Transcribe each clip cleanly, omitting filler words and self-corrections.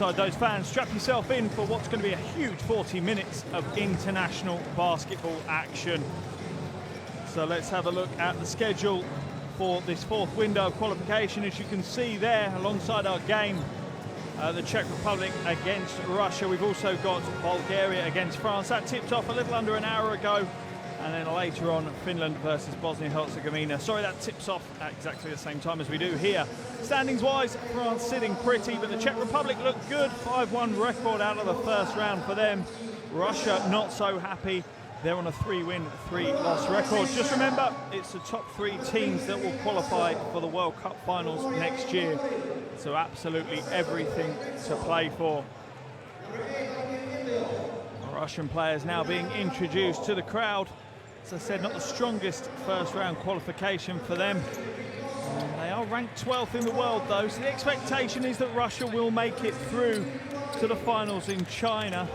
alongside those fans. Strap yourself in for what's going to be a huge 40 minutes of international basketball action. So let's have a look at the schedule for this fourth window of qualification. As you can see there, alongside our game, the Czech Republic against Russia. We've also got Bulgaria against France. That tipped off a little under an hour ago. And then later on, Finland versus Bosnia-Herzegovina. Sorry, that tips off at exactly the same time as we do here. Standings-wise, France sitting pretty, but the Czech Republic look good. 5-1 record out of the first round for them. Russia not so happy. They're on a 3-win, 3-loss record. Just remember, it's the top 3 teams that will qualify for the World Cup finals next year. So absolutely everything to play for. Russian players now being introduced to the crowd. As I said, not the strongest first round qualification for them. They are ranked 12th in the world though, so the expectation is that Russia will make it through to the finals in China.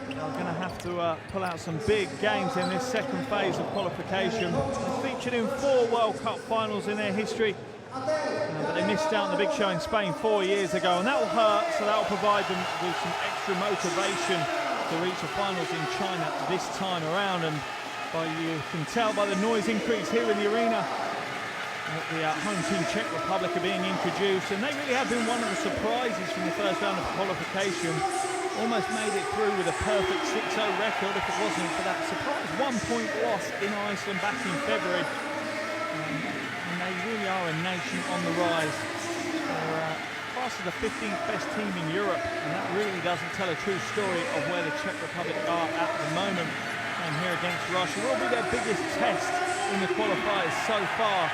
They're going to have to pull out some big games in this second phase of qualification. They're featured in 4 World Cup finals in their history, but they missed out on the big show in Spain 4 years ago, and that will hurt, so that will provide them with some extra motivation to reach the finals in China this time around. And you can tell by the noise increase here in the arena that the home team Czech Republic are being introduced, and they really have been one of the surprises from the first round of qualification. Almost made it through with a perfect 6-0 record if it wasn't for that surprise 1-point loss in Iceland back in February. And they really are a nation on the rise. They're classed as the 15th best team in Europe, and that really doesn't tell a true story of where the Czech Republic are at the moment. And here against Russia will be their biggest test in the qualifiers so far.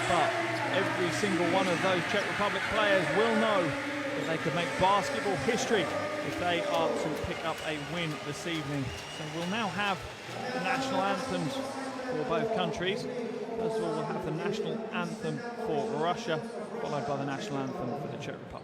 But every single one of those Czech Republic players will know that they could make basketball history if they are to pick up a win this evening. So we'll now have the national anthems for both countries. First of all, we'll have the national anthem for Russia, followed by the national anthem for the Czech Republic.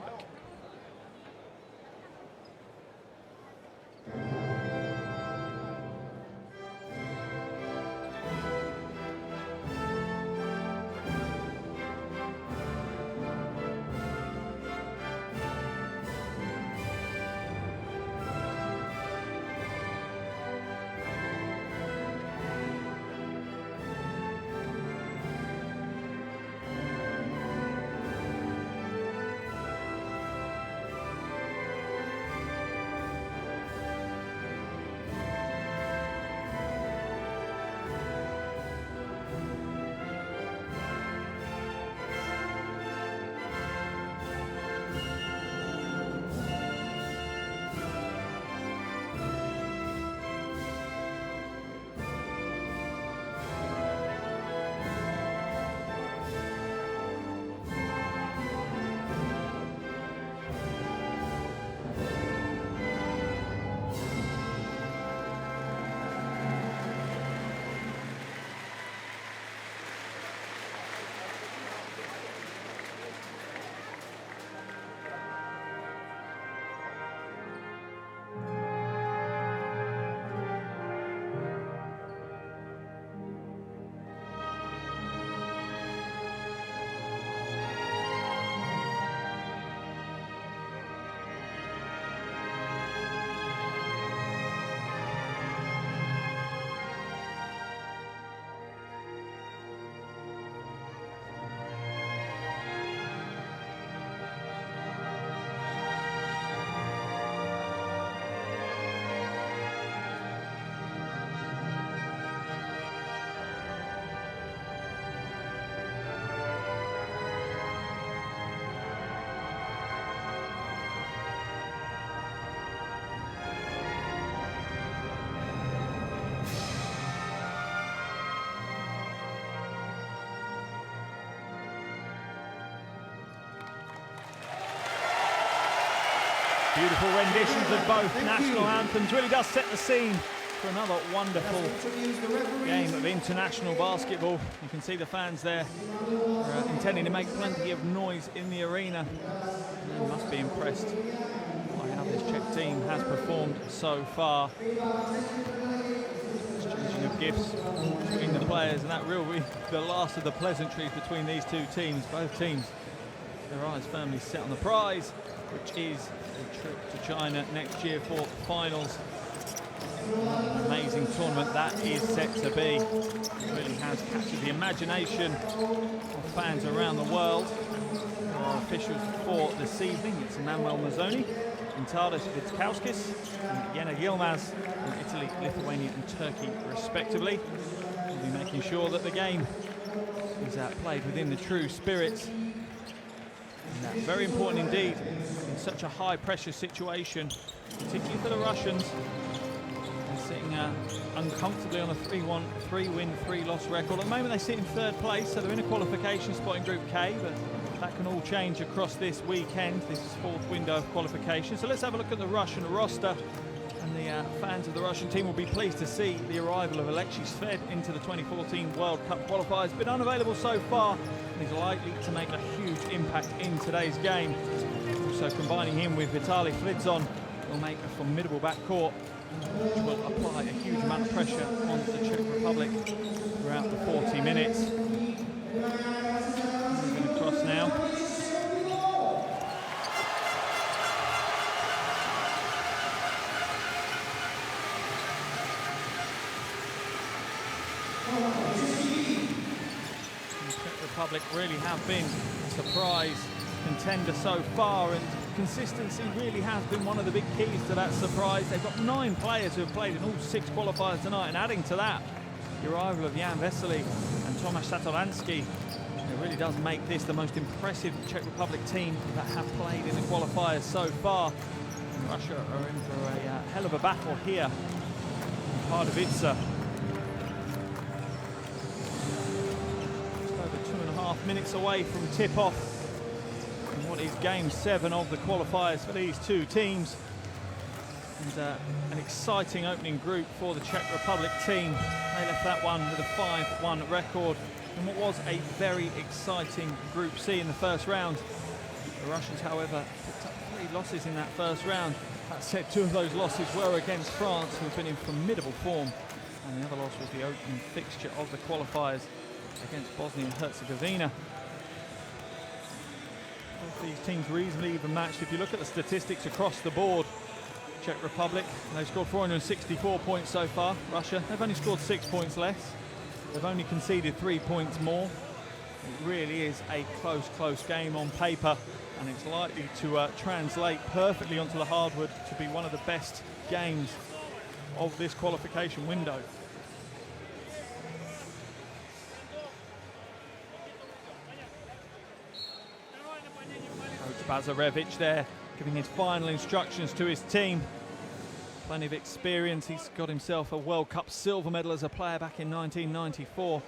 Beautiful renditions of both national anthems. Really does set the scene for another wonderful game of international basketball. You can see the fans there intending to make plenty of noise in the arena. They must be impressed by how this Czech team has performed so far. Exchanging of gifts between the players, and that will be the last of the pleasantries between these two teams. Both teams, their eyes firmly set on the prize. which is a trip to China next year for the finals. An amazing tournament that is set to be. It really has captured the imagination of fans around the world. Our officials for this evening, it's Manuel Mazzoni, Intadas Vitskauskis, and Jena Yilmaz from Italy, Lithuania and Turkey respectively. We'll be making sure that the game is played within the true spirit. And very important indeed in such a high pressure situation, particularly for the Russians. Sitting uncomfortably on a 3-1, 3-win, 3-loss record. At the moment they sit in third place, so they're in a qualification spot in Group K, but that can all change across this weekend, this fourth window of qualification. So let's have a look at the Russian roster, and the fans of the Russian team will be pleased to see the arrival of Alexei Sved into the 2014 World Cup qualifiers. Been unavailable so far, and he's likely to make a huge impact in today's game. Also combining him with Vitaly Flidzon will make a formidable backcourt, which will apply a huge amount of pressure on the Czech Republic throughout the 40 minutes. Moving across now. The Czech Republic really have been a surprise contender so far, and consistency really has been one of the big keys to that surprise. They've got 9 players who have played in all 6 qualifiers tonight, and adding to that the arrival of Jan Vesely and Tomáš Satoranský, it really does make this the most impressive Czech Republic team that have played in the qualifiers so far. And Russia are in for a hell of a battle here in Pardubice. Just over 2.5 minutes away from tip-off. What is game 7 of the qualifiers for these two teams, and an exciting opening group for the Czech Republic team. They left that one with a 5-1 record in what was a very exciting Group C in the first round. The Russians, however, picked up 3 losses in that first round. That said, 2 of those losses were against France, who have been in formidable form, and the other loss was the opening fixture of the qualifiers against Bosnia and Herzegovina. These teams reasonably even matched. If you look at the statistics across the board, Czech Republic, they've scored 464 points so far. Russia, they've only scored 6 points less. They've only conceded 3 points more. It really is a close game on paper, and it's likely to translate perfectly onto the hardwood to be one of the best games of this qualification window. Bazarevic there, giving his final instructions to his team. Plenty of experience. He's got himself a World Cup silver medal as a player back in 1994.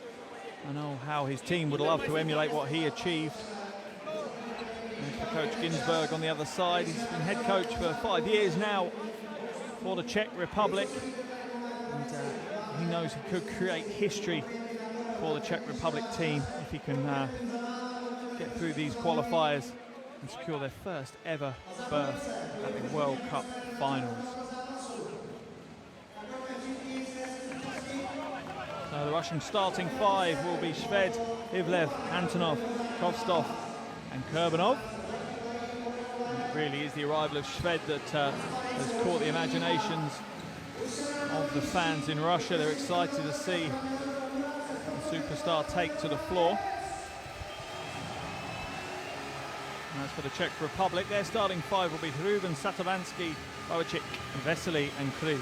I know how his team would love to emulate what he achieved. And for Coach Ginsberg on the other side, he's been head coach for 5 years now for the Czech Republic. And he knows he could create history for the Czech Republic team if he can get through these qualifiers and secure their first ever berth at the World Cup finals. So the Russian starting 5 will be Sved, Ivlev, Antonov, Kostov and Kurbanov. And it really is the arrival of Sved that has caught the imaginations of the fans in Russia. They're excited to see the superstar take to the floor. And as for the Czech Republic, their starting 5 will be Ruben, Satoranský, Bojacic, Vesely and Kriz.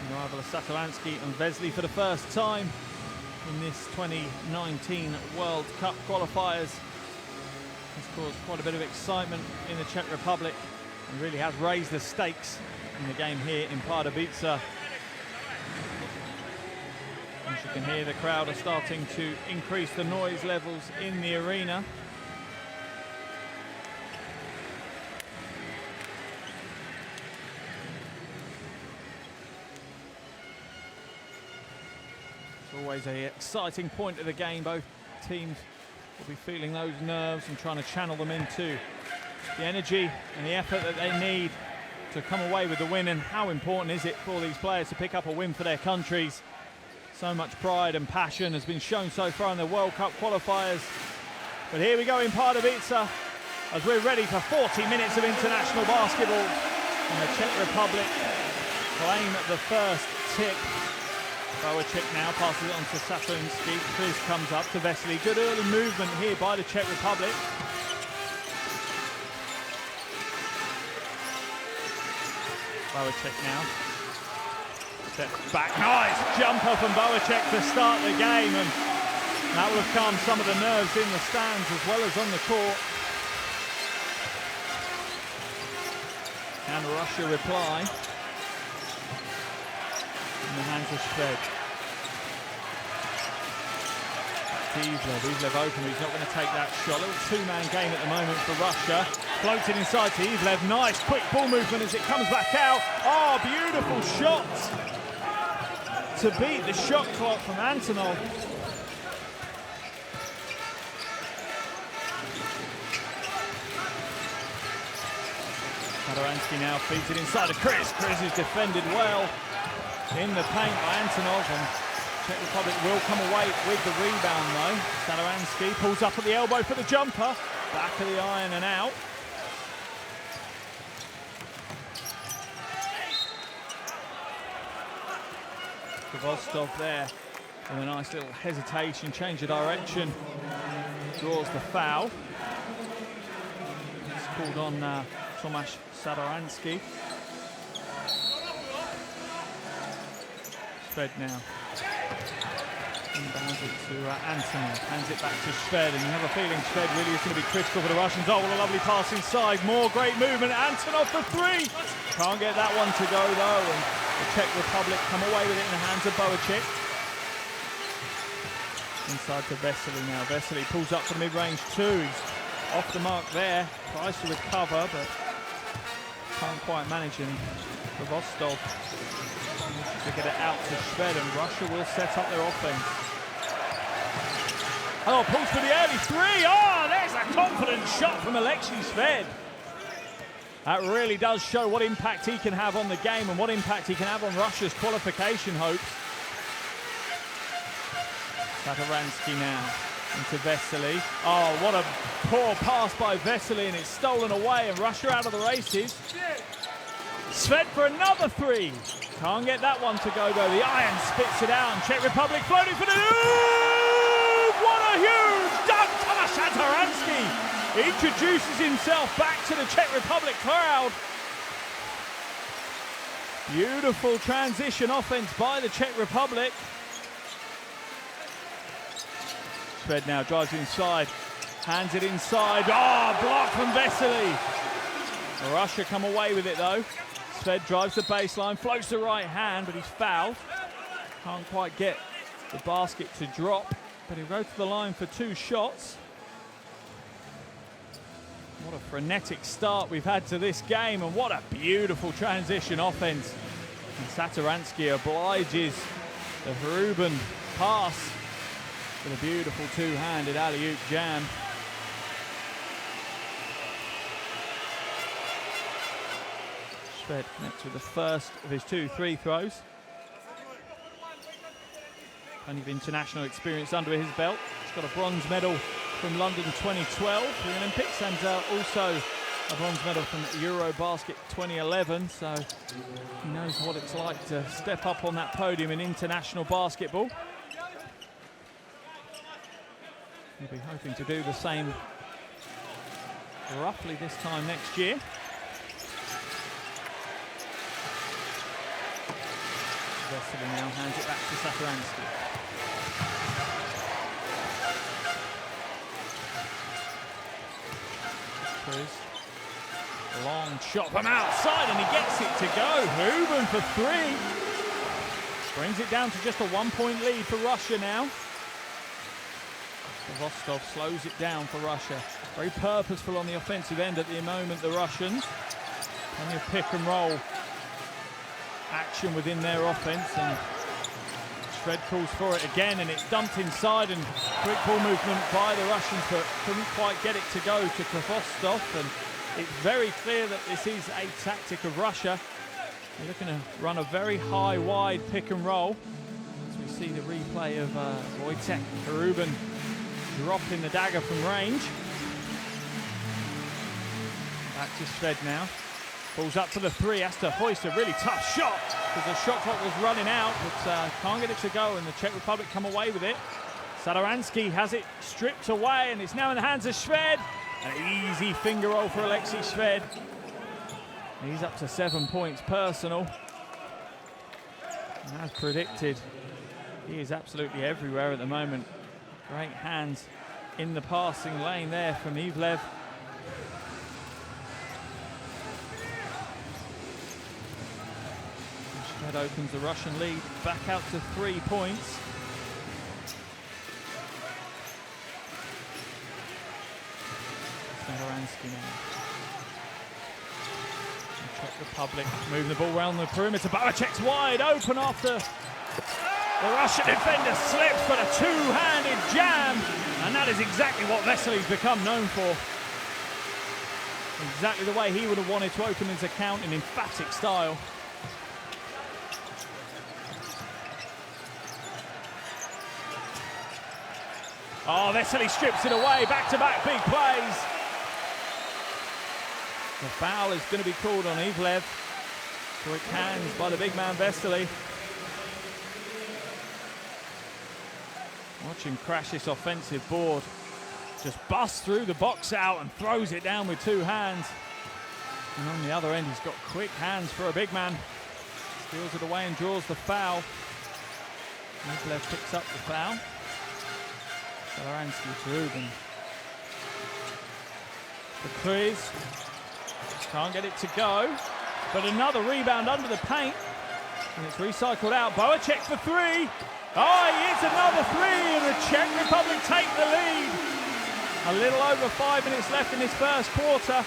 The arrival of Satoranský and Vesely for the first time in this 2019 World Cup qualifiers has caused quite a bit of excitement in the Czech Republic and really has raised the stakes in the game here in Pardubice. As you can hear, the crowd are starting to increase the noise levels in the arena. It's always an exciting point of the game. Both teams will be feeling those nerves and trying to channel them into the energy and the effort that they need to come away with the win. And how important is it for these players to pick up a win for their countries? So much pride and passion has been shown so far in the World Cup qualifiers. But here we go in Pardubice. as we're ready for 40 minutes of international basketball. And the Czech Republic claim the first tip. Bowacek now passes it on to Satoransky. Chris comes up to Vesely. Good early movement here by the Czech Republic. Bowacek now. Steps back. Nice jumper from Bowacek to start the game. And that will have calmed some of the nerves in the stands as well as on the court. Can Russia reply? In the hands of Shved. Ivlev open, he's not going to take that shot. Little two-man game at the moment for Russia. Floats it inside to Ivlev. Nice quick ball movement as it comes back out. Oh, beautiful shot to beat the shot clock from Antonov. Satoransky now feeds it inside to Chris. Chris is defended well in the paint by Antonov, and Czech Republic will come away with the rebound though. Satoransky pulls up at the elbow for the jumper. Back of the iron and out. Kvostov there with a nice little hesitation, change of direction. Draws the foul. It's called on Tomasz Satoransky. Shved now. Inbounds it to Antonov. Hands it back to Shved, and you have a feeling Shved really is going to be critical for the Russians. Oh, what a lovely pass inside. More great movement. Antonov for three. Can't get that one to go though, and the Czech Republic come away with it in the hands of Bowacek. Inside to Vesely now. Vesely pulls up for mid-range two. He's off the mark there. Tries to recover, but can't quite manage him. Kvostov to get it out to Shved, and Russia will set up their offense. Oh, pulls for the early three. Oh, there's a confident shot from Alexei Shved. That really does show what impact he can have on the game and what impact he can have on Russia's qualification hopes. Satoransky now into Vesely. Oh, what a poor pass by Vesely, and it's stolen away, and Russia out of the races. Shved for another three. Can't get that one to go though. The iron spits it out, and Czech Republic floating for the move. What a huge dunk! Tomasz Satoransky introduces himself back to the Czech Republic crowd. Beautiful transition offense by the Czech Republic. Shved now drives inside, hands it inside. Oh, block from Vesely. Russia come away with it though. Shved drives the baseline, floats the right hand, but he's fouled. Can't quite get the basket to drop, but he'll go to the line for two shots. What a frenetic start we've had to this game, and what a beautiful transition offense. And Satoransky obliges the Hrubin pass with a beautiful two-handed alley-oop jam. Shved connects with the first of his 2 free throws. Plenty of international experience under his belt. He's got a bronze medal from London 2012, the Olympics, and also a bronze medal from Eurobasket 2011, so he knows what it's like to step up on that podium in international basketball. He'll be hoping to do the same roughly this time next year. Vesely now hands it back to Satoransky. Cruz. Long shot from outside, and he gets it to go. Hrubin for three. Brings it down to just a 1-point lead for Russia now. Kvostov slows it down for Russia. Very purposeful on the offensive end at the moment, the Russians. Plenty of pick and roll action within their offense, and Shved calls for it again, and it's dumped inside, and quick ball movement by the Russians, but couldn't quite get it to go to Kvostov, and it's very clear that this is a tactic of Russia. They're looking to run a very high, wide pick and roll. As we see the replay of Wojtek Hrubin dropping the dagger from range. Back to Shved now. Falls up for the three, has to hoist a really tough shot because the shot clock was running out, but can't get it to go, and the Czech Republic come away with it. Satoransky has it stripped away, and it's now in the hands of Shved. An easy finger roll for Alexei Shved. He's up to 7 points personal. And as predicted, he is absolutely everywhere at the moment. Great hands in the passing lane there from Ivlev. Shved opens the Russian lead back out to 3 points. Satoransky now. Czech Republic moving the ball around the perimeter. Bałachek's wide open after the Russian defender slips, but a two-handed jam, and that is exactly what Vesely's become known for. Exactly the way he would have wanted to open his account in emphatic style. Oh, Vesely strips it away, back-to-back big plays. The foul is going to be called on Ivlev. Quick hands by the big man Vesely. Watch him crash this offensive board. Just busts through the box out and throws it down with two hands. And on the other end, he's got quick hands for a big man. Steals it away and draws the foul. Ivlev picks up the foul. Satoransky to Ruben. For Kriz. Can't get it to go, but another rebound under the paint, and it's recycled out. Bałachek for three. Oh, he hits another three, and the Czech Republic take the lead. A little over 5 minutes left in this first quarter.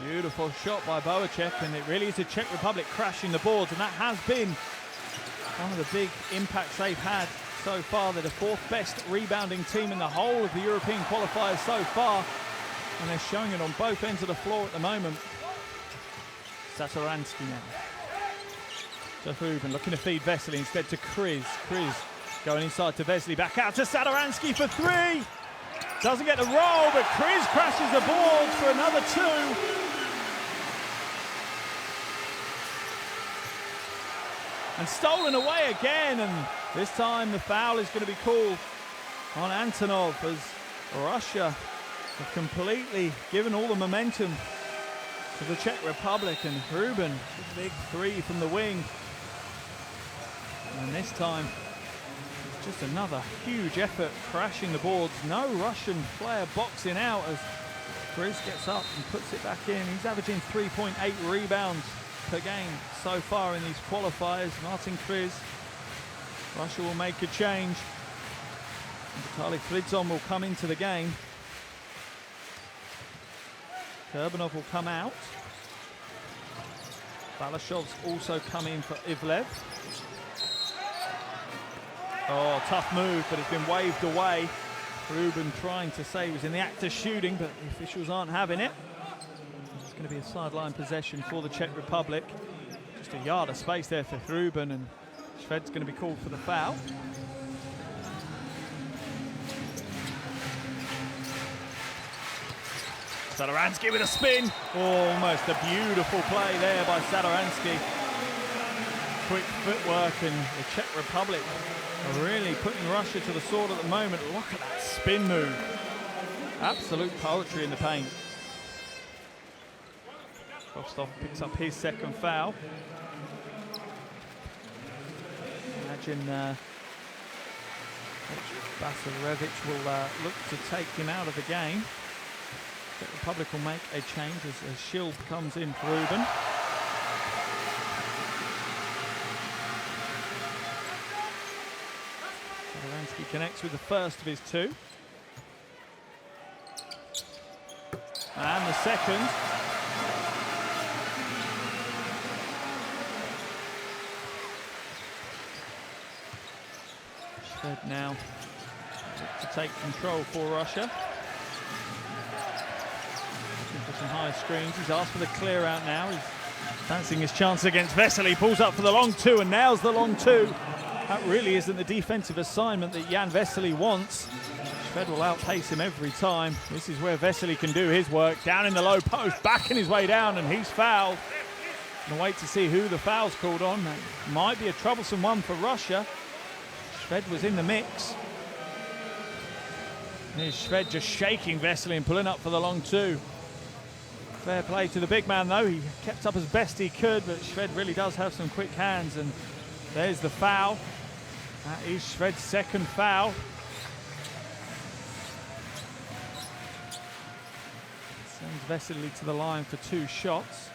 Beautiful shot by Bałachek, and it really is the Czech Republic crashing the boards, and that has been one of the big impacts they've had so far. They're the fourth best rebounding team in the whole of the European qualifiers so far, and they're showing it on both ends of the floor at the moment. Satoransky now. To Ruben, looking to feed Vesely instead to Kriz. Kriz going inside to Vesely, back out to Satoransky for three. Doesn't get the roll, but Kriz crashes the boards for another two. And stolen away again, and this time the foul is going to be called on Antonov, as Russia have completely given all the momentum to the Czech Republic, and Ruben, a big three from the wing. And this time, it's just another huge effort crashing the boards. No Russian player boxing out as Kriz gets up and puts it back in. He's averaging 3.8 rebounds per game so far in these qualifiers. Martin Kriz. Russia will make a change. Vitaly Fridzon will come into the game. Kurbanov will come out. Balashev's also come in for Ivlev. Oh, tough move, but it's been waved away. Ruben trying to say he was in the act of shooting, but the officials aren't having it. It's going to be a sideline possession for the Czech Republic. Just a yard of space there for Ruben, and Shved's going to be called for the foul. Satoransky with a spin. Almost a beautiful play there by Satoransky. Quick footwork, and the Czech Republic are really putting Russia to the sword at the moment. Look at that spin move. Absolute poetry in the paint. Rostov picks up his second foul. Imagine Basarevic will look to take him out of the game. Czech Republic will make a change as Shield comes in for Ruben. Satoransky connects with the first of his two. And the second. Shved now to take control for Russia. Looking for some high screens. He's asked for the clear out now. He's fancying his chance against Vesely. Pulls up for the long two and nails the long two. That really isn't the defensive assignment that Jan Vesely wants. Shved will outpace him every time. This is where Vesely can do his work. Down in the low post, backing his way down, and he's fouled. Gonna wait to see who the foul's called on. That might be a troublesome one for Russia. Shved was in the mix. Here's Shved just shaking Vesely and pulling up for the long two. Fair play to the big man though. He kept up as best he could, but Shved really does have some quick hands, and there's the foul. That is Shved's second foul. Sends Vesely to the line for 2 shots.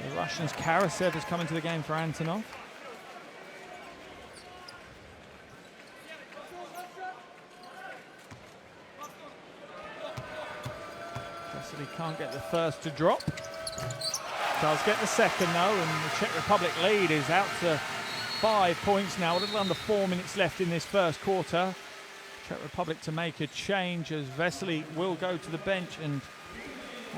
The Russians' Karasev has come into the game for Antonov. Vesely can't get the first to drop. Does get the second though, and the Czech Republic lead is out to 5 points now. A little under 4 minutes left in this first quarter. Czech Republic to make a change as Vesely will go to the bench and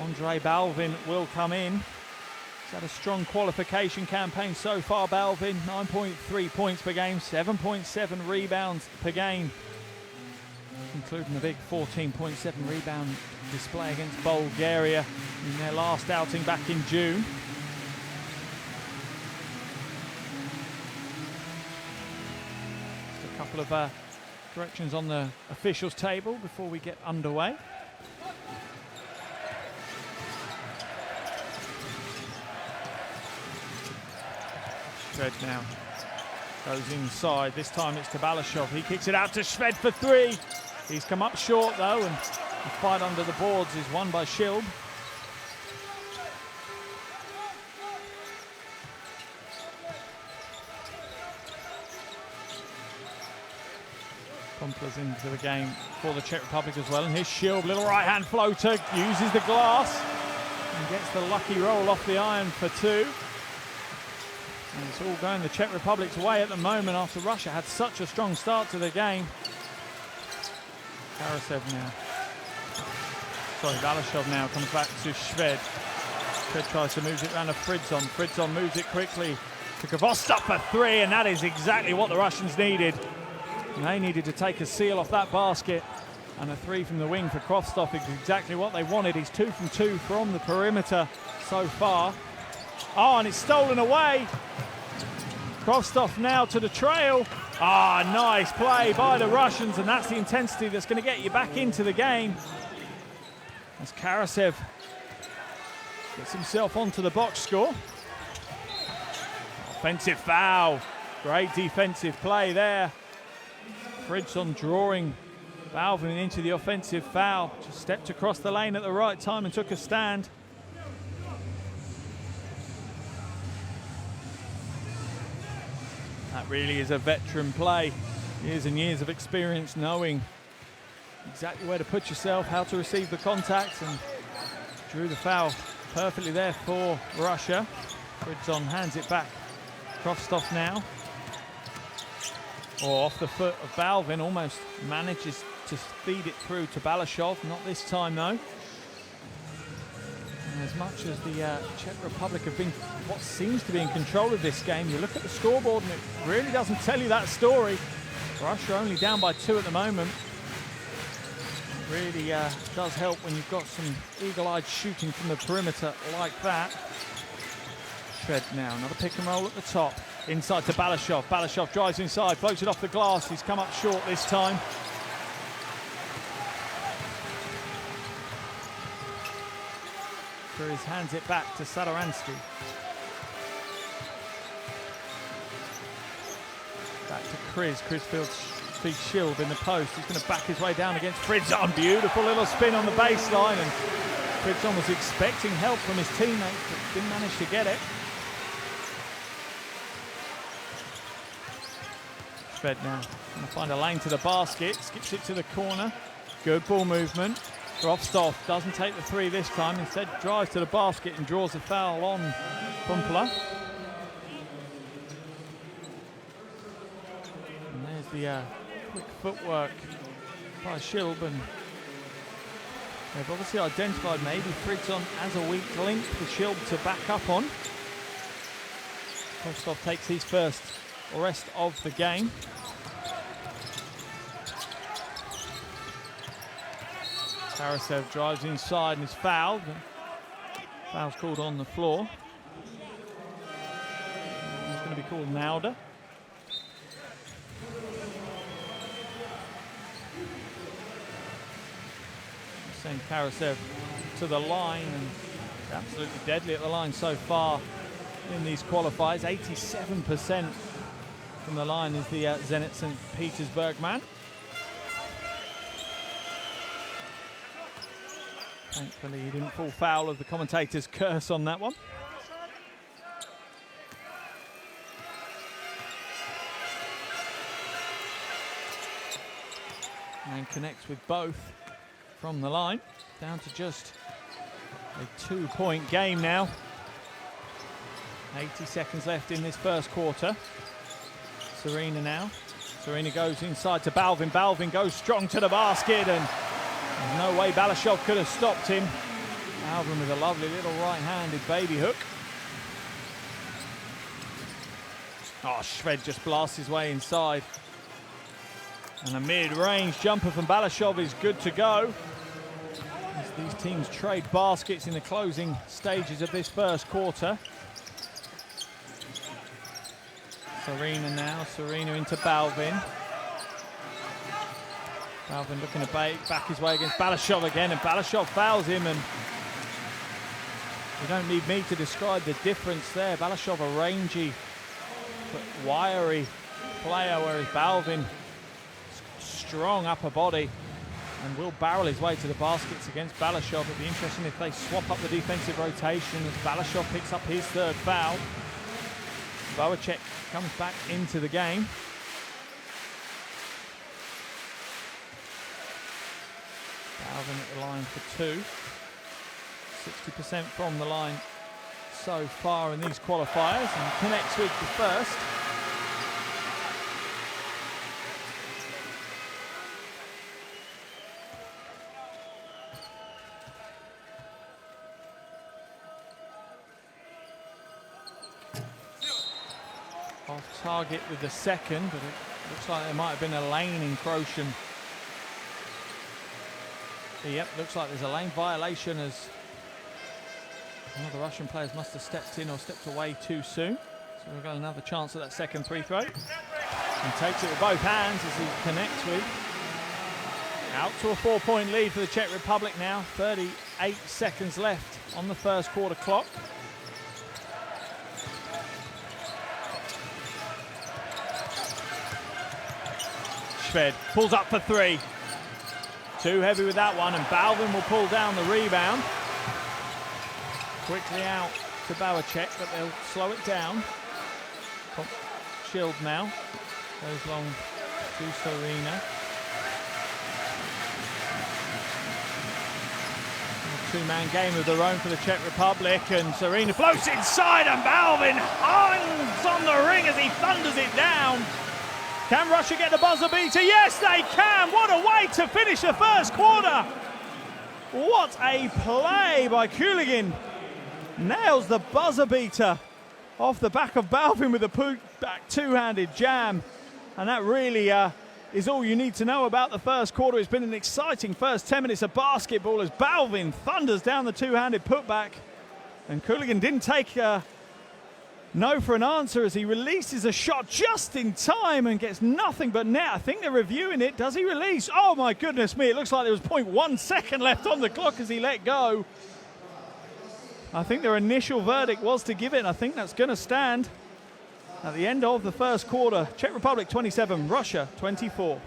Ondrej Balvin will come in. He's had a strong qualification campaign so far, Balvin. 9.3 points per game, 7.7 rebounds per game, including the big 14.7 rebound display against Bulgaria in their last outing back in June. Just a couple of corrections on the officials table before we get underway. Shved now goes inside. This time it's to Balashov. He kicks it out to Shved for 3. He's come up short though, and the fight under the boards is won by Shilb. Pompla's into the game for the Czech Republic as well, and here's Shilb, little right hand floater, uses the glass and gets the lucky roll off the iron for 2. And it's all going the Czech Republic's way at the moment after Russia had such a strong start to the game. Karasev now. Sorry, Balashov now comes back to Shved. Shved tries to move it around to Fridzon. Fridzon moves it quickly to Kvostov for 3, and that is exactly what the Russians needed. And they needed to take a seal off that basket, and a 3 from the wing for Kvostov is exactly what they wanted. He's 2 from 2 from the perimeter so far. Oh, and it's stolen away. Kvostov now to the trail. Ah, nice play by the Russians, and that's the intensity that's going to get you back into the game. As Karasev gets himself onto the box score. Offensive foul. Great defensive play there. Fridzon drawing Balvin into the offensive foul. Just stepped across the lane at the right time and took a stand. That really is a veteran play. Years and years of experience knowing exactly where to put yourself, how to receive the contact, and drew the foul perfectly there for Russia. Fridzon hands it back. Kvostov now. Or off the foot of Balvin, almost manages to feed it through to Balashov. Not this time though. And as much as the Czech Republic have been what seems to be in control of this game, you look at the scoreboard and it really doesn't tell you that story. Russia only down by 2 at the moment. It really does help when you've got some eagle-eyed shooting from the perimeter like that. Shved now, another pick and roll at the top. Inside to Balashov. Balashov drives inside, floats it off the glass. He's come up short this time. Kriz hands it back to Sadoransky. Back to Kriz. Kriz feeds Shilb in the post. He's going to back his way down against Fridzon. Beautiful little spin on the baseline, and Fridzon was expecting help from his teammates, but didn't manage to get it. Shved now going to find a lane to the basket. Skips it to the corner. Good ball movement. Kvostov doesn't take the 3 this time, instead drives to the basket and draws a foul on Pompla. And there's the quick footwork by Shilb, and they've obviously identified maybe Fridzon as a weak link for Shilb to back up on. Kvostov takes his first rest of the game. Karasev drives inside and is fouled. Foul's called on the floor. It's going to be called Nauda. Send Karasev to the line, and absolutely deadly at the line so far in these qualifiers. 87% from the line is the Zenit St. Petersburg man. Thankfully, he didn't fall foul of the commentator's curse on that one. And connects with both from the line. Down to just a 2-point game now. 80 seconds left in this first quarter. Serena now. Serena goes inside to Balvin. Balvin goes strong to the basket, and there's no way Balashov could have stopped him. Balvin with a lovely little right-handed baby hook. Oh, Shved just blasts his way inside. And a mid-range jumper from Balashov is good to go. As these teams trade baskets in the closing stages of this first quarter. Serena now, Serena into Balvin. Balvin looking to back his way against Balashov again, and Balashov fouls him, and you don't need me to describe the difference there. Balashov a rangy, but wiry player, whereas Balvin strong upper body and will barrel his way to the baskets against Balashov. It'd be interesting if they swap up the defensive rotation as Balashov picks up his third foul. Boacek comes back into the game. Balvin at the line for two. 60% from the line so far in these qualifiers, and connects with the first. Off target with the second, but it looks like there might have been a lane encroaching. Yep, looks like there's a lane violation, as one of the Russian players must have stepped in or stepped away too soon. So we've got another chance at that second free throw. And takes it with both hands as he connects with. Out to a 4-point lead for the Czech Republic now. 38 seconds left on the first quarter clock. Shved pulls up for three. Too heavy with that one, and Balvin will pull down the rebound. Quickly out to Boacek, but they'll slow it down. Shield now. Goes long to Serena. Two-man game of their own for the Czech Republic, and Serena floats inside, and Balvin hangs on the ring as he thunders it down. Can Russia get the buzzer beater? Yes, they can. What a way to finish the first quarter. What a play by Kuligin. Nails the buzzer beater off the back of Balvin with a put-back two-handed jam. And that really is all you need to know about the first quarter. It's been an exciting first 10 minutes of basketball as Balvin thunders down the two-handed putback. And Kuligin didn't take no for an answer as he releases a shot just in time and gets nothing but net. I think they're reviewing it. Does he release? Oh my goodness me, it looks like there was 0.1 second left on the clock as he let go. I think their initial verdict was to give it, and I think that's going to stand at the end of the first quarter. Czech Republic 27, Russia 24.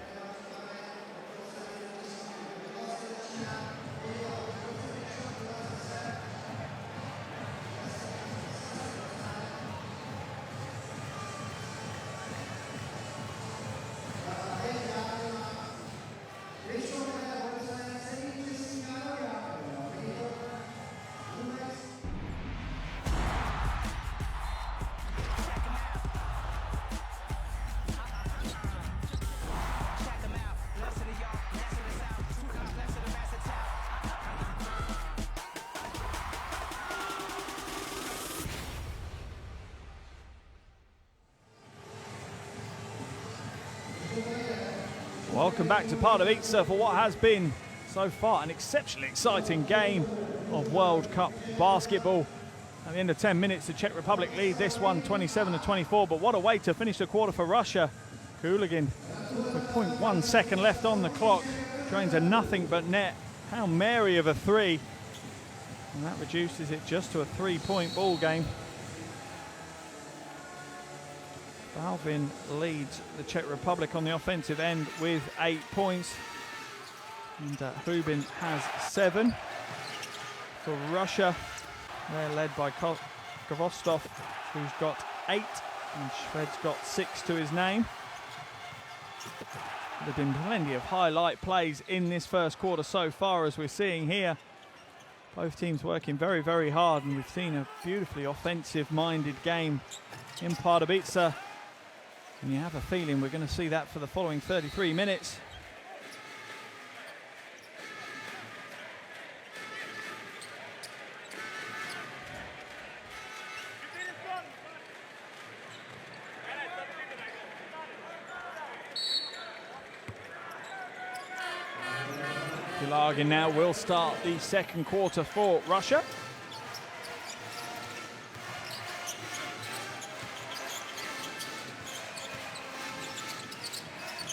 Welcome back to Pardubice for what has been so far an exceptionally exciting game of World Cup basketball. At the end of 10 minutes, the Czech Republic lead this one 27-24, but what a way to finish the quarter for Russia. Kuligin with 0.1 second left on the clock, drains a nothing but net. Hail Mary of a three, and that reduces it just to a 3-point ball game. Balvin leads the Czech Republic on the offensive end with 8 points. And Hrubin has 7. For Russia, they're led by Kvostov, who's got 8, and Shved's got 6 to his name. There have been plenty of highlight plays in this first quarter so far, as we're seeing here. Both teams working very, very hard, and we've seen a beautifully offensive-minded game in Pardubice. And you have a feeling we're going to see that for the following 33 minutes. Kulagin now will start the second quarter for Russia.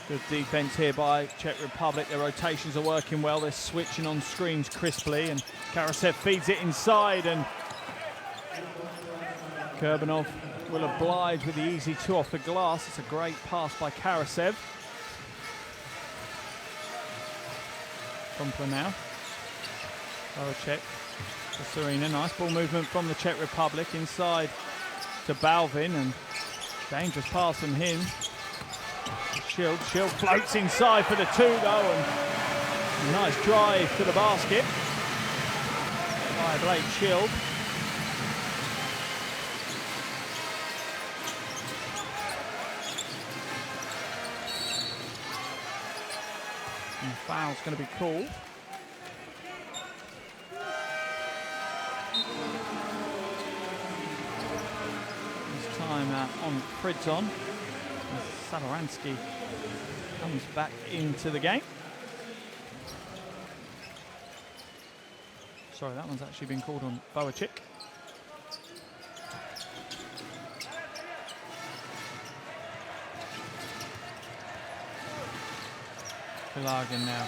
Good defense here by Czech Republic. Their rotations are working well. They're switching on screens crisply, and Karasev feeds it inside, and Kurbanov will oblige with the easy 2 off the glass. It's a great pass by Karasev. Krumpler now. Voracek to Serena. Nice ball movement from the Czech Republic inside to Balvin, and dangerous pass from him. Shield floats inside for the 2 though, and a nice drive to the basket by Blake Shield. And the foul's going to be called. This time on Fridzon. Satoransky comes back into the game. Sorry, that one's actually been called on Voracek. Kulagin now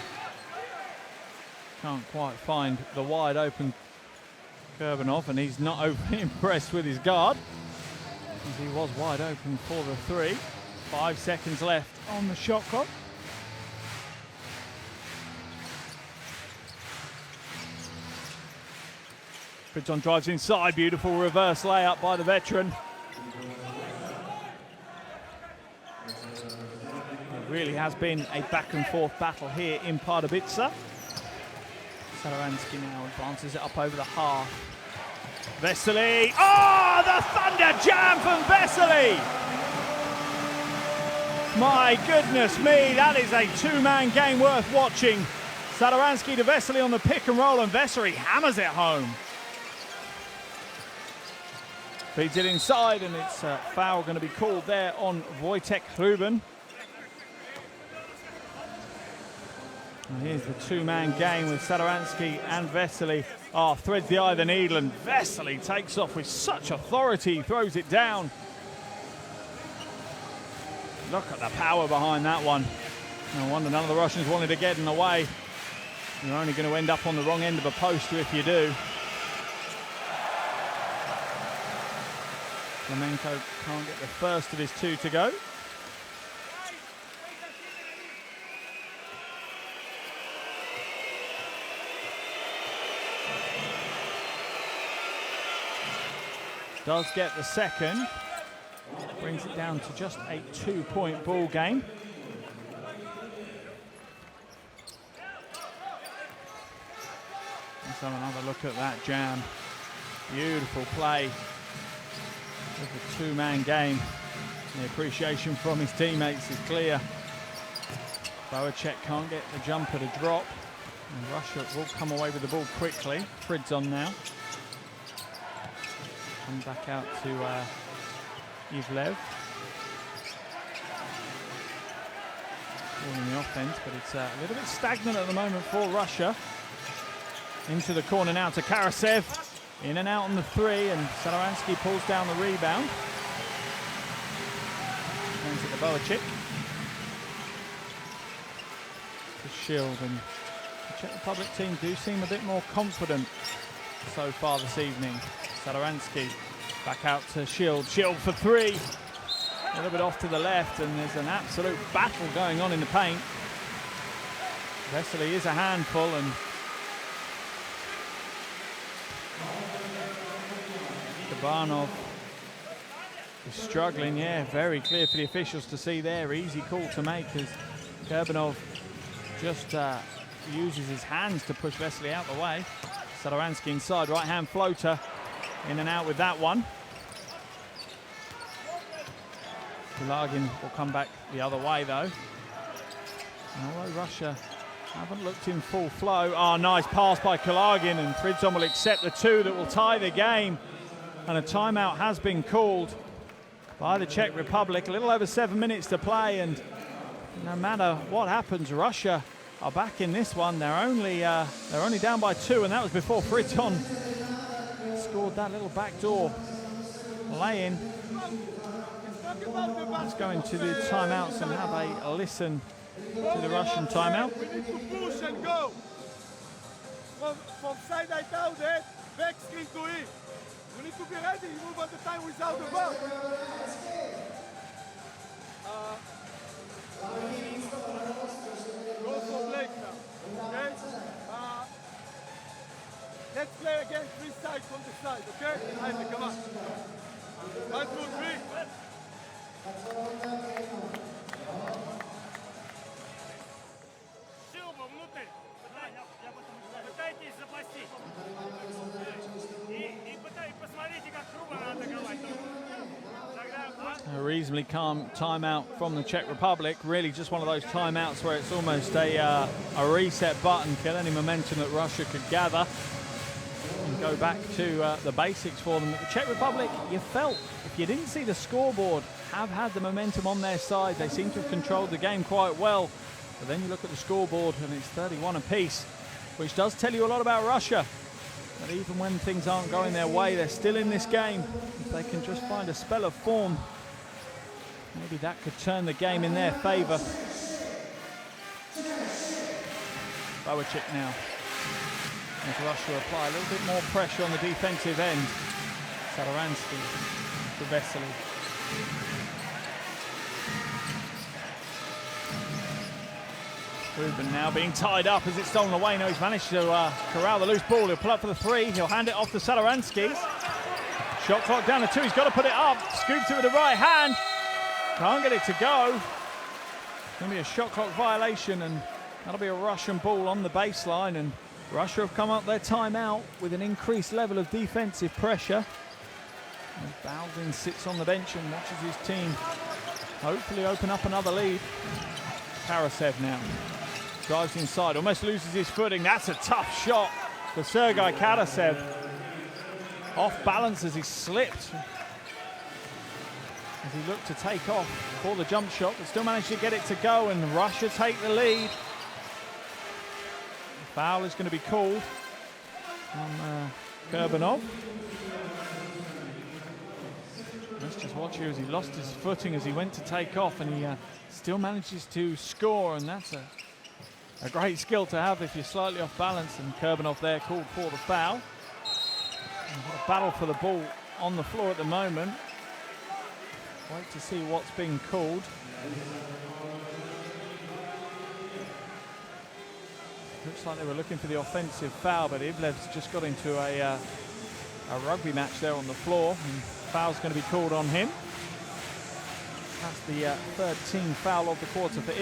can't quite find the wide open Kurbanov, and he's not overly impressed with his guard, as he was wide open for the 3. 5 seconds left on the shot clock. Fritzon drives inside, beautiful reverse layup by the veteran. It really has been a back and forth battle here in Pardubice. Satoransky now advances it up over the half. Vesely, oh, the thunder jam from Vesely! My goodness me, that is a 2-man game worth watching. Satoransky to Vesely on the pick and roll, and Vesely hammers it home. Feeds it inside, and it's a foul going to be called there on Wojtek Hrubin. And here's the 2-man game with Satoransky and Vesely. Oh, threads the eye of the needle, and Vesely takes off with such authority, throws it down. Look at the power behind that one. No wonder none of the Russians wanted to get in the way. You're only going to end up on the wrong end of a poster if you do. Flamenco can't get the first of his 2 to go. Does get the second. Brings it down to just a 2-point ball game. Let's have another look at that jam. Beautiful play. With a 2-man game. The appreciation from his teammates is clear. Voracek can't get the jumper to drop. And Russia will come away with the ball quickly. Fridzon now. Comes back out to Ivlev. in the offense, but it's a little bit stagnant at the moment for Russia. Into the corner now to Karasev. In and out on the three, and Sadaransky pulls down the rebound. Hands it to Boacik. To Shield, and the Czech Republic team do seem a bit more confident so far this evening. Sadaransky back out to Shield. Shield for three. A little bit off to the left, and there's an absolute battle going on in the paint. Vesely is a handful, and Kabanov is struggling. Yeah, very clear for the officials to see there. Easy call to make as Kabanov just uses his hands to push Vesely out the way. Sadaransky inside, right-hand floater. In and out with that one. Kulagin will come back the other way though. And although Russia haven't looked in full flow. Oh, nice pass by Kulagin, and Fridzon will accept the two that will tie the game. And a timeout has been called by the Czech Republic. A little over 7 minutes to play, and no matter what happens, Russia are back in this one. They're only down by 2, and that was before Fridzon scored that little backdoor lay-in. Let's go into the timeouts and have a listen to the Russian timeout. We need to push and go. From side out there, back screen to in. We need to be ready, move at the time without the ball. Go for Blake now, okay? Let's play again 3 sides from the side, okay? Jaime, come on. 1, 2, 3. Силва внутрь. Пытайтесь запастись. И посмотрите, как круто надо атаковать. A reasonably calm timeout from the Czech Republic. Really just one of those timeouts where it's almost a reset button, kill any momentum that Russia could gather and go back to the basics for them. But the Czech Republic, you felt, if you didn't see the scoreboard, have had the momentum on their side. They seem to have controlled the game quite well. But then you look at the scoreboard and it's 31 apiece, which does tell you a lot about Russia. But even when things aren't going their way, they're still in this game. If they can just find a spell of form, maybe that could turn the game in their favour. Boacik now. As Russia apply a little bit more pressure on the defensive end. Sadaransky to Vesely. Ruben now being tied up as it's stolen away. Now he's managed to corral the loose ball. He'll pull up for the three. He'll hand it off to Sadaransky. Shot clock down to 2. He's got to put it up. Scoops it with the right hand. Can't get it to go. It's going to be a shot clock violation, and that'll be a Russian ball on the baseline. And Russia have come up their timeout with an increased level of defensive pressure. And Baldwin sits on the bench and watches his team hopefully open up another lead. Karasev now drives inside, almost loses his footing. That's a tough shot for Sergei Karasev. Off balance as he slipped as he looked to take off for the jump shot, but still managed to get it to go, and Russia take the lead. The foul is going to be called on Kurbanov. Let's just watch here as he lost his footing as he went to take off, and he still manages to score, and that's a great skill to have if you're slightly off balance. And Kurbanov there called for the foul. And what a battle for the ball on the floor at the moment. Wait to see what's being called. Looks like they were looking for the offensive foul, but Ivlev's just got into a rugby match there on the floor, and foul's going to be called on him. That's the third team foul of the quarter for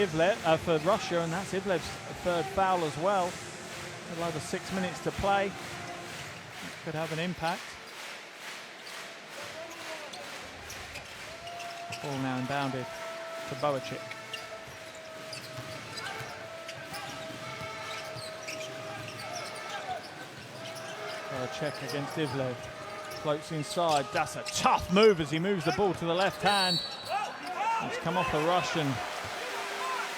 for Russia, and that's Ivlev's third foul as well. A little over 6 minutes to play. That could have an impact. Ball now inbounded to Boacik. Check against Ivlev. Floats inside. That's a tough move as he moves the ball to the left hand. It's come off the Russian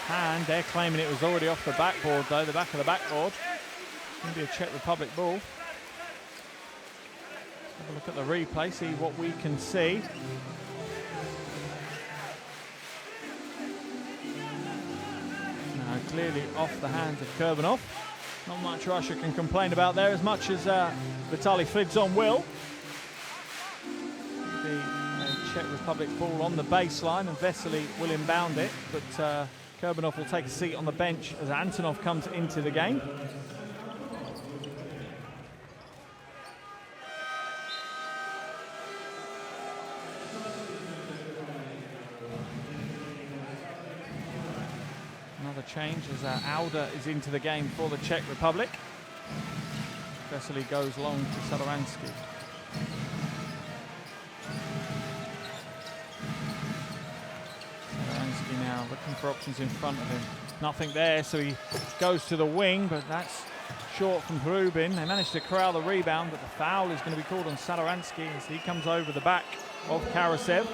hand. They're claiming it was already off the backboard though, the back of the backboard. It's going to be a Czech Republic ball. Have a look at the replay, see what we can see. Now clearly off the hands of Kurbanov. Not much Russia can complain about there, as much as Vitaly Flidzon will. Be a Czech Republic ball on the baseline, and Vesely will inbound it, but Kurbanov will take a seat on the bench as Antonov comes into the game. Another change as Auda is into the game for the Czech Republic. Vesely goes long to Sadaransky. Sadaransky now looking for options in front of him. Nothing there, so he goes to the wing, but that's short from Hrubin. They managed to corral the rebound, but the foul is going to be called on Sadaransky as he comes over the back of Karasev.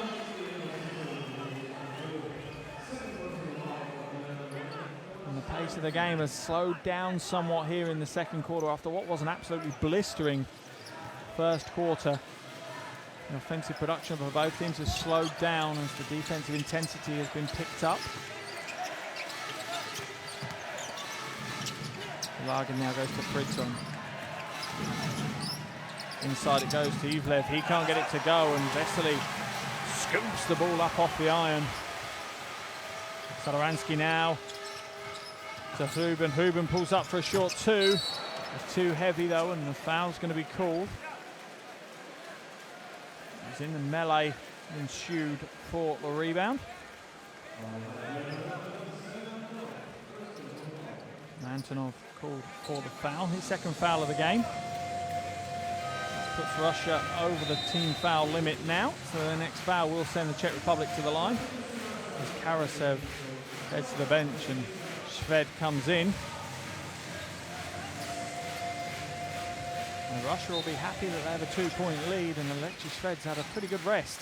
The pace of the game has slowed down somewhat here in the second quarter after what was an absolutely blistering first quarter. The offensive production for both teams has slowed down as the defensive intensity has been picked up. Largin now goes to Fritzon. Inside it goes to Ivlev. He can't get it to go, and Vesely scoops the ball up off the iron. Sadaransky now to Hrubin. Hrubin pulls up for a short two. It's too heavy though, and the foul's going to be called. He's in the melee ensued for the rebound. Antonov called for the foul, his second foul of the game. Puts Russia over the team foul limit now, so the next foul will send the Czech Republic to the line. As Karasev heads to the bench and Šved comes in. And Russia will be happy that they have a 2-point lead, and Alexei Šved's had a pretty good rest.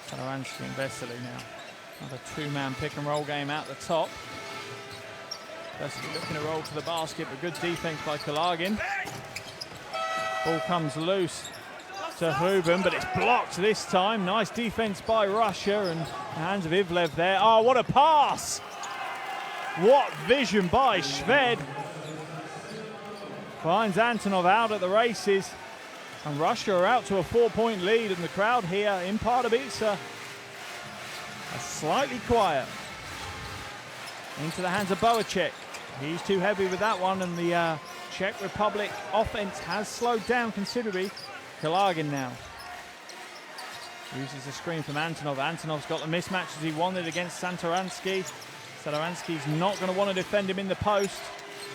Sadaransky and Vesely now. Another two-man pick-and-roll game out the top. Vesely looking to roll to the basket, but good defense by Kalagin. Ball comes loose to Hrubin, but it's blocked this time. Nice defense by Russia, and the hands of Ivlev there. Oh, what a pass! What vision by Šved. Finds Antonov out at the races, and Russia are out to a 4-point lead, and the crowd here in Pardubice are slightly quiet. Into the hands of Boacek. He's too heavy with that one, and the Czech Republic offense has slowed down considerably. Kalagin now uses a screen from Antonov. Antonov's got the mismatch as he wanted against Sadaransky. Sadaransky's not going to want to defend him in the post.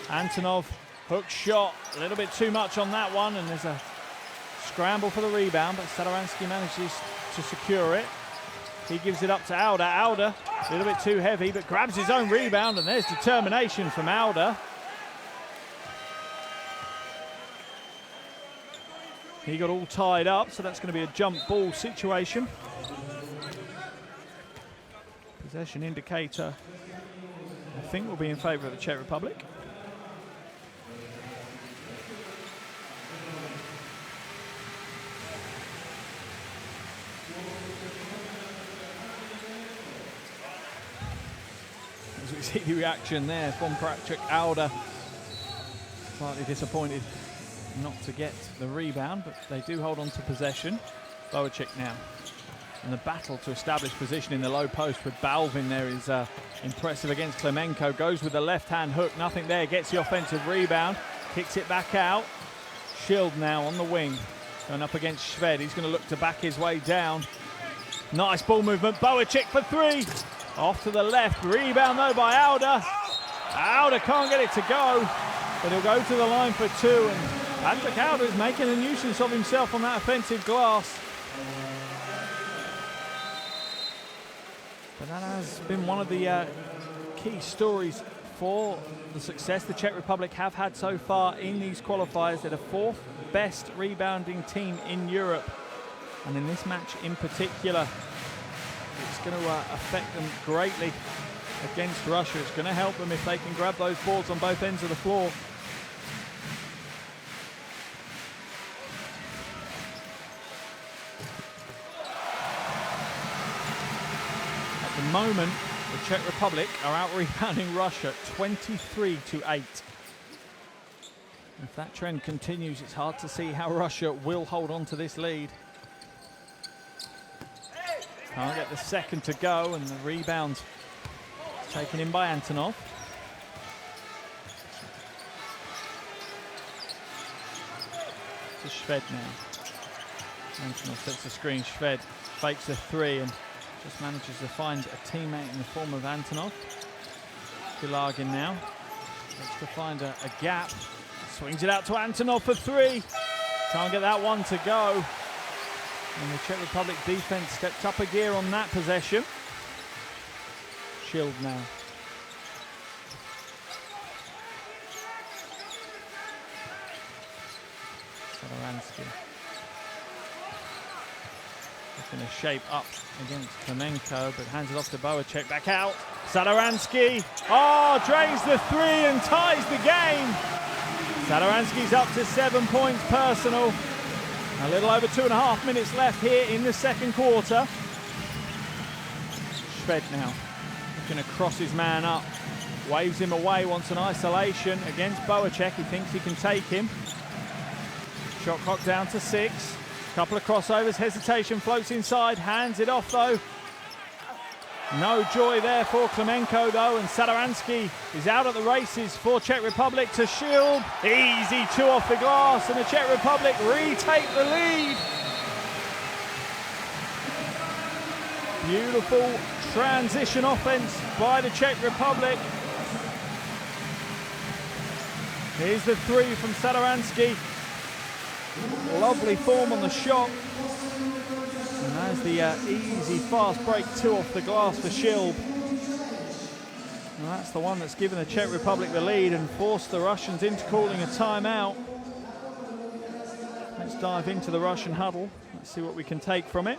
Antonov, hook shot, a little bit too much on that one, and there's a scramble for the rebound, but Sadaransky manages to secure it. He gives it up to Auda. Auda, a little bit too heavy, but grabs his own rebound, and there's determination from Auda. He got all tied up, so that's going to be a jump ball situation. Possession indicator, I think, will be in favour of the Czech Republic. As we see the reaction there from Patrick Auda, slightly disappointed not to get the rebound, but they do hold on to possession. Boacek now. And the battle to establish position in the low post with Balvin there is impressive against Klemenko. Goes with the left-hand hook, nothing there, gets the offensive rebound, kicks it back out. Schild now on the wing, going up against Šved. He's going to look to back his way down. Nice ball movement, Boacek for three. Off to the left, rebound though by Auda. Auda can't get it to go, but he'll go to the line for two, and Patrick Auda is making a nuisance of himself on that offensive glass. But that has been one of the key stories for the success the Czech Republic have had so far in these qualifiers. They're the fourth best rebounding team in Europe. And in this match in particular, going to affect them greatly against Russia. It's going to help them if they can grab those boards on both ends of the floor. At the moment, the Czech Republic are out-rebounding Russia 23-8. If that trend continues, it's hard to see how Russia will hold on to this lead. Can't get the second to go, and the rebound taken in by Antonov. To Shved now. Antonov sets the screen. Shved fakes a three and just manages to find a teammate in the form of Antonov. Gilagin now looks to find a gap. Swings it out to Antonov for three. Can't get that one to go. And the Czech Republic defense stepped up a gear on that possession. Shield now. Sadaransky. Looking to shape up against Klemenko, but hands it off to Boacek. Back out. Sadaransky. Oh, drains the three and ties the game. Sadaransky's up to 7 points personal. A little over 2.5 minutes left here in the second quarter. Shved now looking to cross his man up. Waves him away, wants an isolation against Boacek. He thinks he can take him. Shot clock down to 6. Couple of crossovers, hesitation, floats inside, hands it off though. No joy there for Klemenko though, and Sadaransky is out at the races for Czech Republic to Shield. Easy two off the glass, and the Czech Republic retake the lead. Beautiful transition offense by the Czech Republic. Here's the three from Sadaransky. Lovely form on the shot. And there's the easy fast break two off the glass for Shilb. And that's the one that's given the Czech Republic the lead and forced the Russians into calling a timeout. Let's dive into the Russian huddle. Let's see what we can take from it.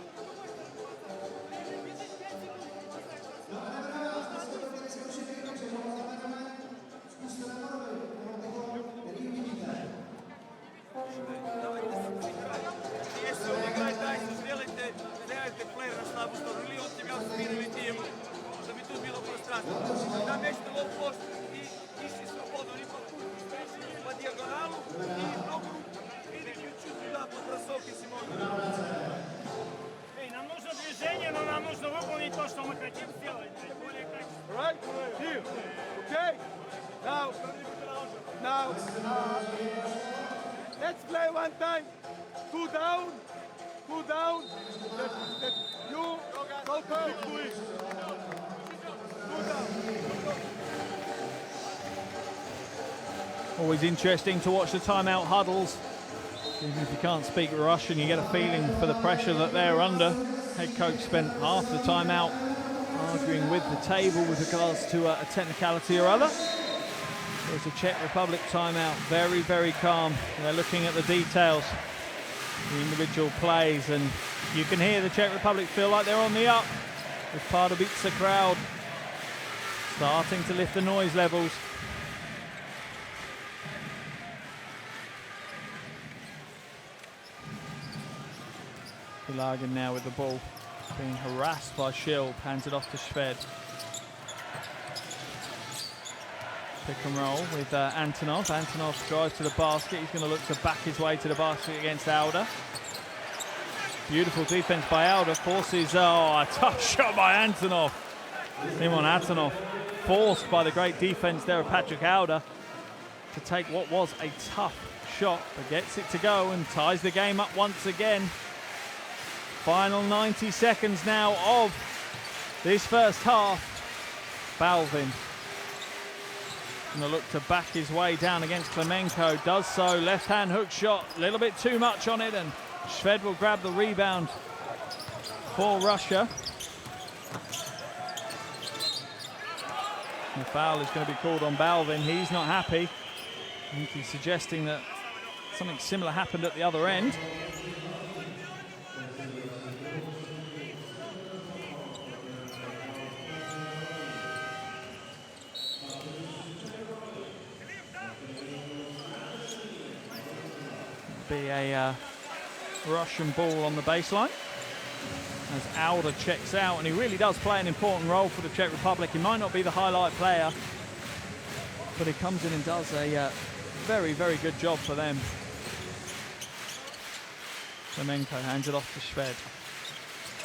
Right? Here. Okay? Now. Let's play one time. Two down. That you go to victory. Two down. Always interesting to watch the timeout huddles. Even if you can't speak Russian, you get a feeling for the pressure that they're under. Head coach spent half the timeout arguing with the table with regards to a technicality or other. There's a Czech Republic timeout, very, very calm. They're looking at the details, the individual plays, and you can hear the Czech Republic feel like they're on the up. With Pardubice crowd starting to lift the noise levels. Gilagin now with the ball, being harassed by Shilb, hands it off to Shved. Pick and roll with Antonov. Antonov drives to the basket. He's going to look to back his way to the basket against Alder. Beautiful defense by Alder. Forces, a tough shot by Antonov. Simon Antonov forced by the great defense there of Patrick Alder to take what was a tough shot, but gets it to go and ties the game up once again. Final 90 seconds now of this first half. Balvin going to look to back his way down against Klemenko. Does so. Left-hand hook shot. A little bit too much on it, and Shved will grab the rebound for Russia. The foul is going to be called on Balvin. He's not happy. I think he's suggesting that something similar happened at the other end. be a Russian ball on the baseline. As Alda checks out, and he really does play an important role for the Czech Republic. He might not be the highlight player, but he comes in and does a very, very good job for them. Klemenko hands it off to Shved.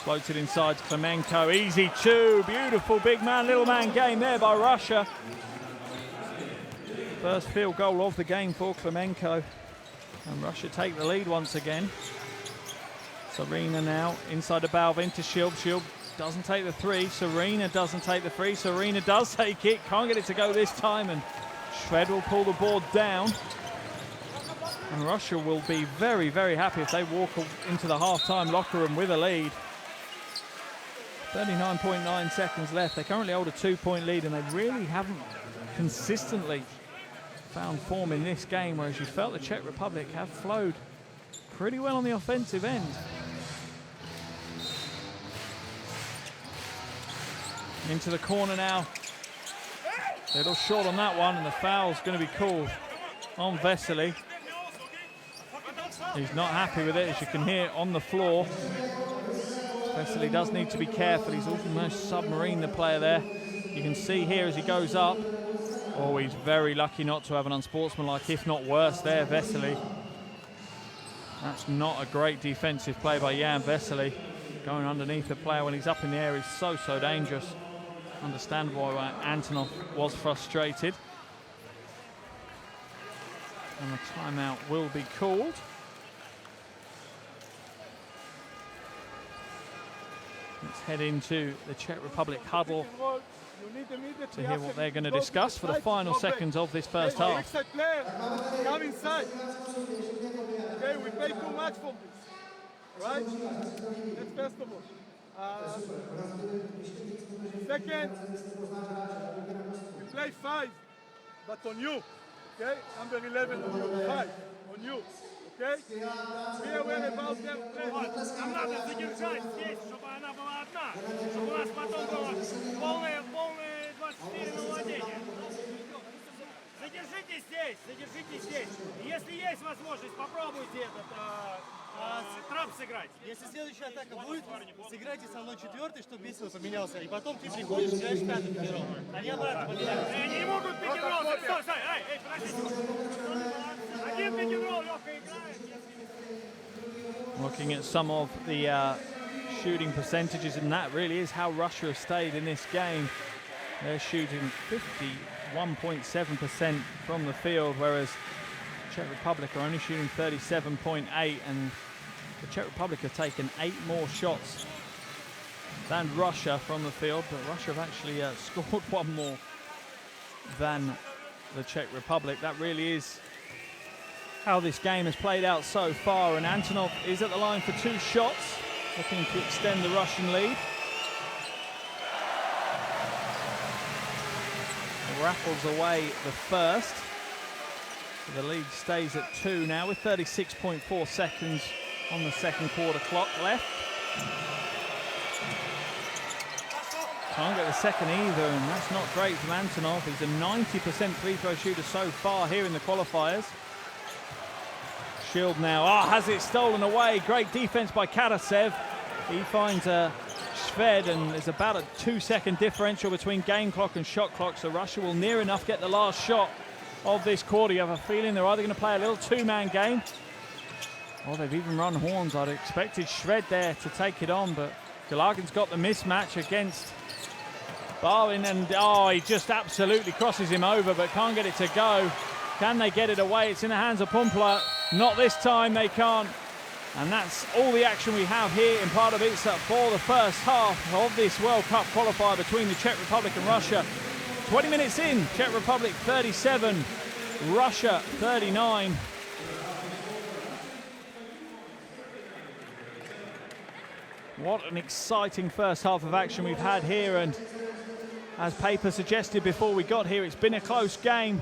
Floats it inside to Klemenko. Easy two. Beautiful big man, little man game there by Russia. First field goal of the game for Klemenko. And Russia take the lead once again. Serena now inside the Balvin to Shield. Shield doesn't take the three. Serena doesn't take the three. Serena does take it. Can't get it to go this time. And Shved will pull the board down. And Russia will be very, very happy if they walk into the half-time locker room with a lead. 39.9 seconds left. They currently hold a 2-point lead, and they really haven't consistently found form in this game, whereas you felt the Czech Republic have flowed pretty well on the offensive end. Into the corner now. Little short on that one, and the foul's going to be called on Vesely. He's not happy with it, as you can hear on the floor. Vesely does need to be careful. He's almost submarined the player there. You can see here as he goes up. Oh, he's very lucky not to have an unsportsmanlike, if not worse there, Vesely. That's not a great defensive play by Jan Vesely. Going underneath the player when he's up in the air is so, so dangerous. Understandable why Antonov was frustrated. And the timeout will be called. Let's head into the Czech Republic huddle to hear what they're going to discuss for the final seconds of this first half. Come inside. Okay, we play too much for this, right? That's first of all. Second, we play 5, but on you. Okay, number 11 on you, 5 on you. Okay? Be aware about them. Нам надо задержать здесь, чтобы она была одна, чтобы у нас потом было полное 24 на владение. Задержите здесь. И если есть возможность, попробуйте трап сыграть. Если следующая атака будет, сыграйте со мной 4-й, чтобы весело поменялся. И потом ты приходишь, играешь 5-й пикерол. Они обратно поменялись. Они не могут пикерол. Стой, эй, подождите. Один пикерол, Лёха играет. Looking at some of the shooting percentages, and that really is how Russia have stayed in this game. They're shooting 51.7% from the field, whereas Czech Republic are only shooting 37.8, and the Czech Republic have taken 8 more shots than Russia from the field, but Russia have actually scored 1 more than the Czech Republic. That really is how this game has played out so far, and Antonov is at the line for 2 shots, looking to extend the Russian lead. Raffles away the first. So the lead stays at 2 now with 36.4 seconds on the second quarter clock left. Can't get the second either, and that's not great from Antonov. He's a 90% free throw shooter so far here in the qualifiers. Shield now, has it stolen away. Great defense by Karasev. He finds Shved, and there's about a 2-second differential between game clock and shot clock, so Russia will near enough get the last shot of this quarter. You have a feeling they're either going to play a little 2-man game, or they've even run horns. I'd expected Shved there to take it on, but Galagin's got the mismatch against Barwin, and he just absolutely crosses him over, but can't get it to go. Can they get it away? It's in the hands of Pumpla. Not this time, they can't. And that's all the action we have here in Pardubice for the first half of this World Cup qualifier between the Czech Republic and Russia. 20 minutes in, Czech Republic 37, Russia 39. What an exciting first half of action we've had here, and as paper suggested before we got here, it's been a close game.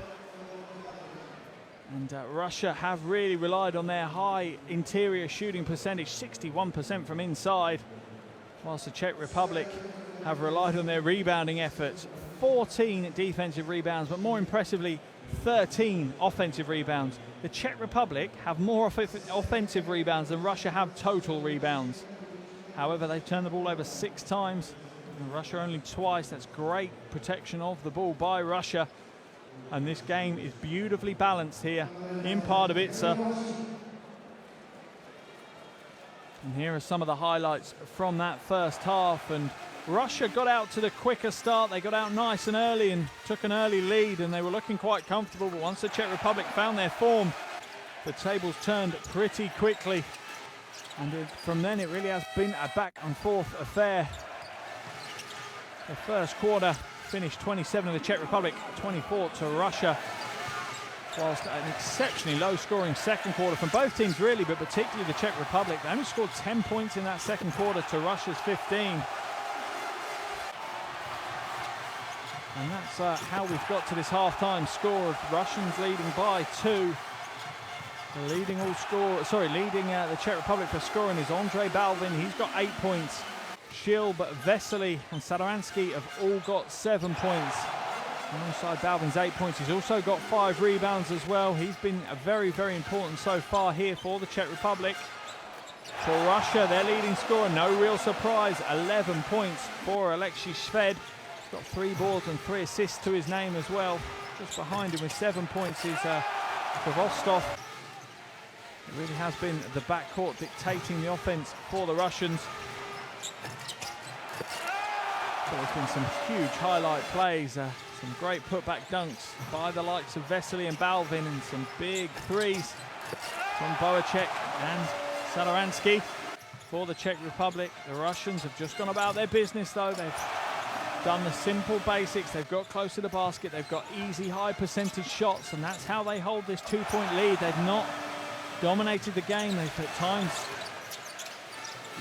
And Russia have really relied on their high interior shooting percentage, 61% from inside, whilst the Czech Republic have relied on their rebounding efforts. 14 defensive rebounds, but more impressively, 13 offensive rebounds. The Czech Republic have more offensive rebounds than Russia have total rebounds. However, they've turned the ball over 6 times, and Russia only twice. That's great protection of the ball by Russia. And this game is beautifully balanced here in Pardubice. And here are some of the highlights from that first half. And Russia got out to the quicker start. They got out nice and early and took an early lead, and they were looking quite comfortable. But once the Czech Republic found their form, the tables turned pretty quickly. And from then, it really has been a back and forth affair. The first quarter finished 27 to the Czech Republic, 24 to Russia. Whilst an exceptionally low-scoring second quarter from both teams, really, but particularly the Czech Republic. They only scored 10 points in that second quarter to Russia's 15. And that's how we've got to this half-time score of Russians leading by 2. The leading the Czech Republic for scoring is Ondřej Balvin. He's got 8 points. Šilb, Vesely and Sadaransky have all got 7 points. Alongside Balvin's 8 points, he's also got 5 rebounds as well. He's been very, very important so far here for the Czech Republic. For Russia, their leading scorer, no real surprise, 11 points for Alexei Shved. He's got 3 boards and 3 assists to his name as well. Just behind him with 7 points is Kvostov. It really has been the backcourt dictating the offense for the Russians. So there's been some huge highlight plays, some great putback dunks by the likes of Vesely and Balvin, and some big threes from Boacek and Sadaransky. For the Czech Republic, the Russians have just gone about their business though. They've done the simple basics. They've got close to the basket. They've got easy, high percentage shots, and that's how they hold this 2-point lead. They've not dominated the game. They've at times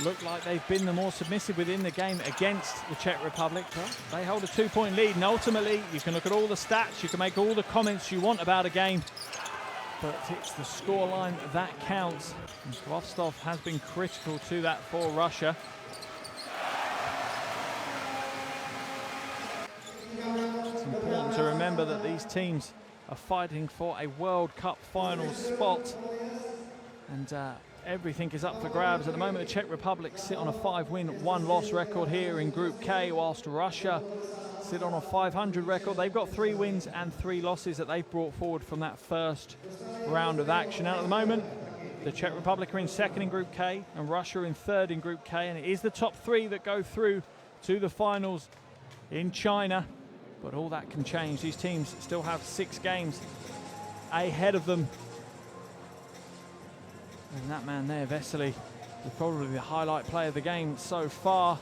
looked like they've been the more submissive within the game against the Czech Republic. But they hold a 2-point lead, and ultimately you can look at all the stats, you can make all the comments you want about a game, but it's the scoreline that counts. And Kvostov has been critical to that for Russia. It's important to remember that these teams are fighting for a World Cup final spot, and everything is up for grabs. At the moment, the Czech Republic sit on a 5-win, 1-loss record here in Group K, whilst Russia sit on a 500 record. They've got 3 wins and 3 losses that they've brought forward from that first round of action. Now, at the moment, the Czech Republic are in 2nd in Group K and Russia in 3rd in Group K, and it is the top 3 that go through to the finals in China. But all that can change. These teams still have 6 games ahead of them. And that man there, Vesely, is probably the highlight player of the game so far.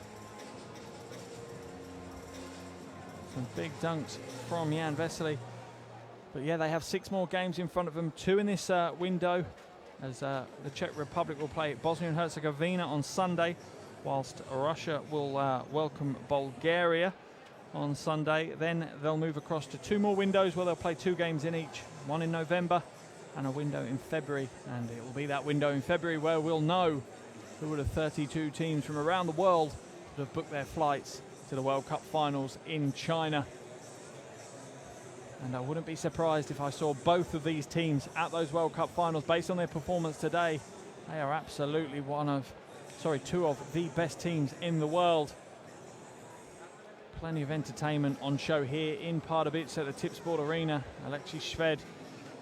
Some big dunks from Jan Vesely. But yeah, they have 6 more games in front of them, 2 in this window, as the Czech Republic will play Bosnia and Herzegovina on Sunday, whilst Russia will welcome Bulgaria on Sunday. Then they'll move across to 2 more windows where they'll play 2 games in each, one in November and a window in February. And it will be that window in February where we'll know who are the 32 teams from around the world that have booked their flights to the World Cup finals in China. And I wouldn't be surprised if I saw both of these teams at those World Cup finals. Based on their performance today, they are absolutely 2 of the best teams in the world. Plenty of entertainment on show here in Pardubice at the Tipsport Arena. Alexei Shved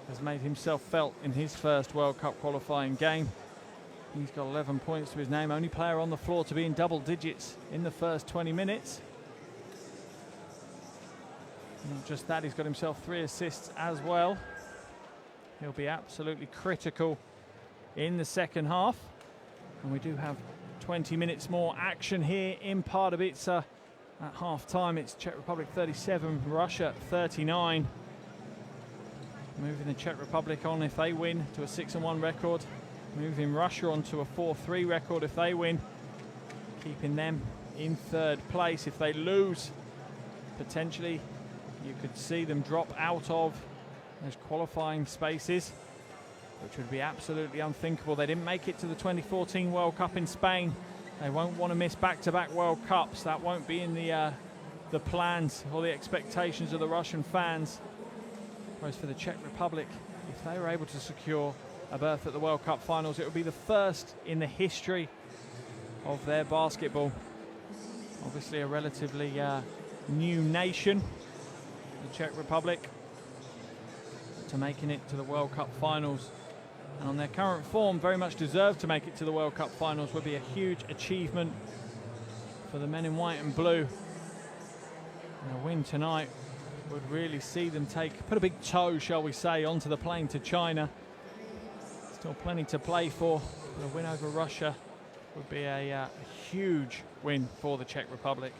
has made himself felt in his first World Cup qualifying game. He's got 11 points to his name, only player on the floor to be in double digits in the first 20 minutes. Not just that, he's got himself 3 assists as well. He'll be absolutely critical in the second half. And we do have 20 minutes more action here in Pardubice. At half-time, it's Czech Republic 37, Russia 39. Moving the Czech Republic on if they win to a 6-1 record. Moving Russia on to a 4-3 record if they win. Keeping them in 3rd place. If they lose, potentially you could see them drop out of those qualifying spaces, which would be absolutely unthinkable. They didn't make it to the 2014 World Cup in Spain. They won't want to miss back-to-back World Cups. That won't be in the plans or the expectations of the Russian fans. Whereas for the Czech Republic, if they were able to secure a berth at the World Cup finals, it would be the first in the history of their basketball. Obviously a relatively new nation, the Czech Republic, to making it to the World Cup finals. And on their current form, very much deserve to make it to the World Cup finals. Would be a huge achievement for the men in white and blue. And a win tonight would really see them put a big toe, shall we say, onto the plane to China. Still plenty to play for. A win over Russia would be a huge win for the Czech Republic.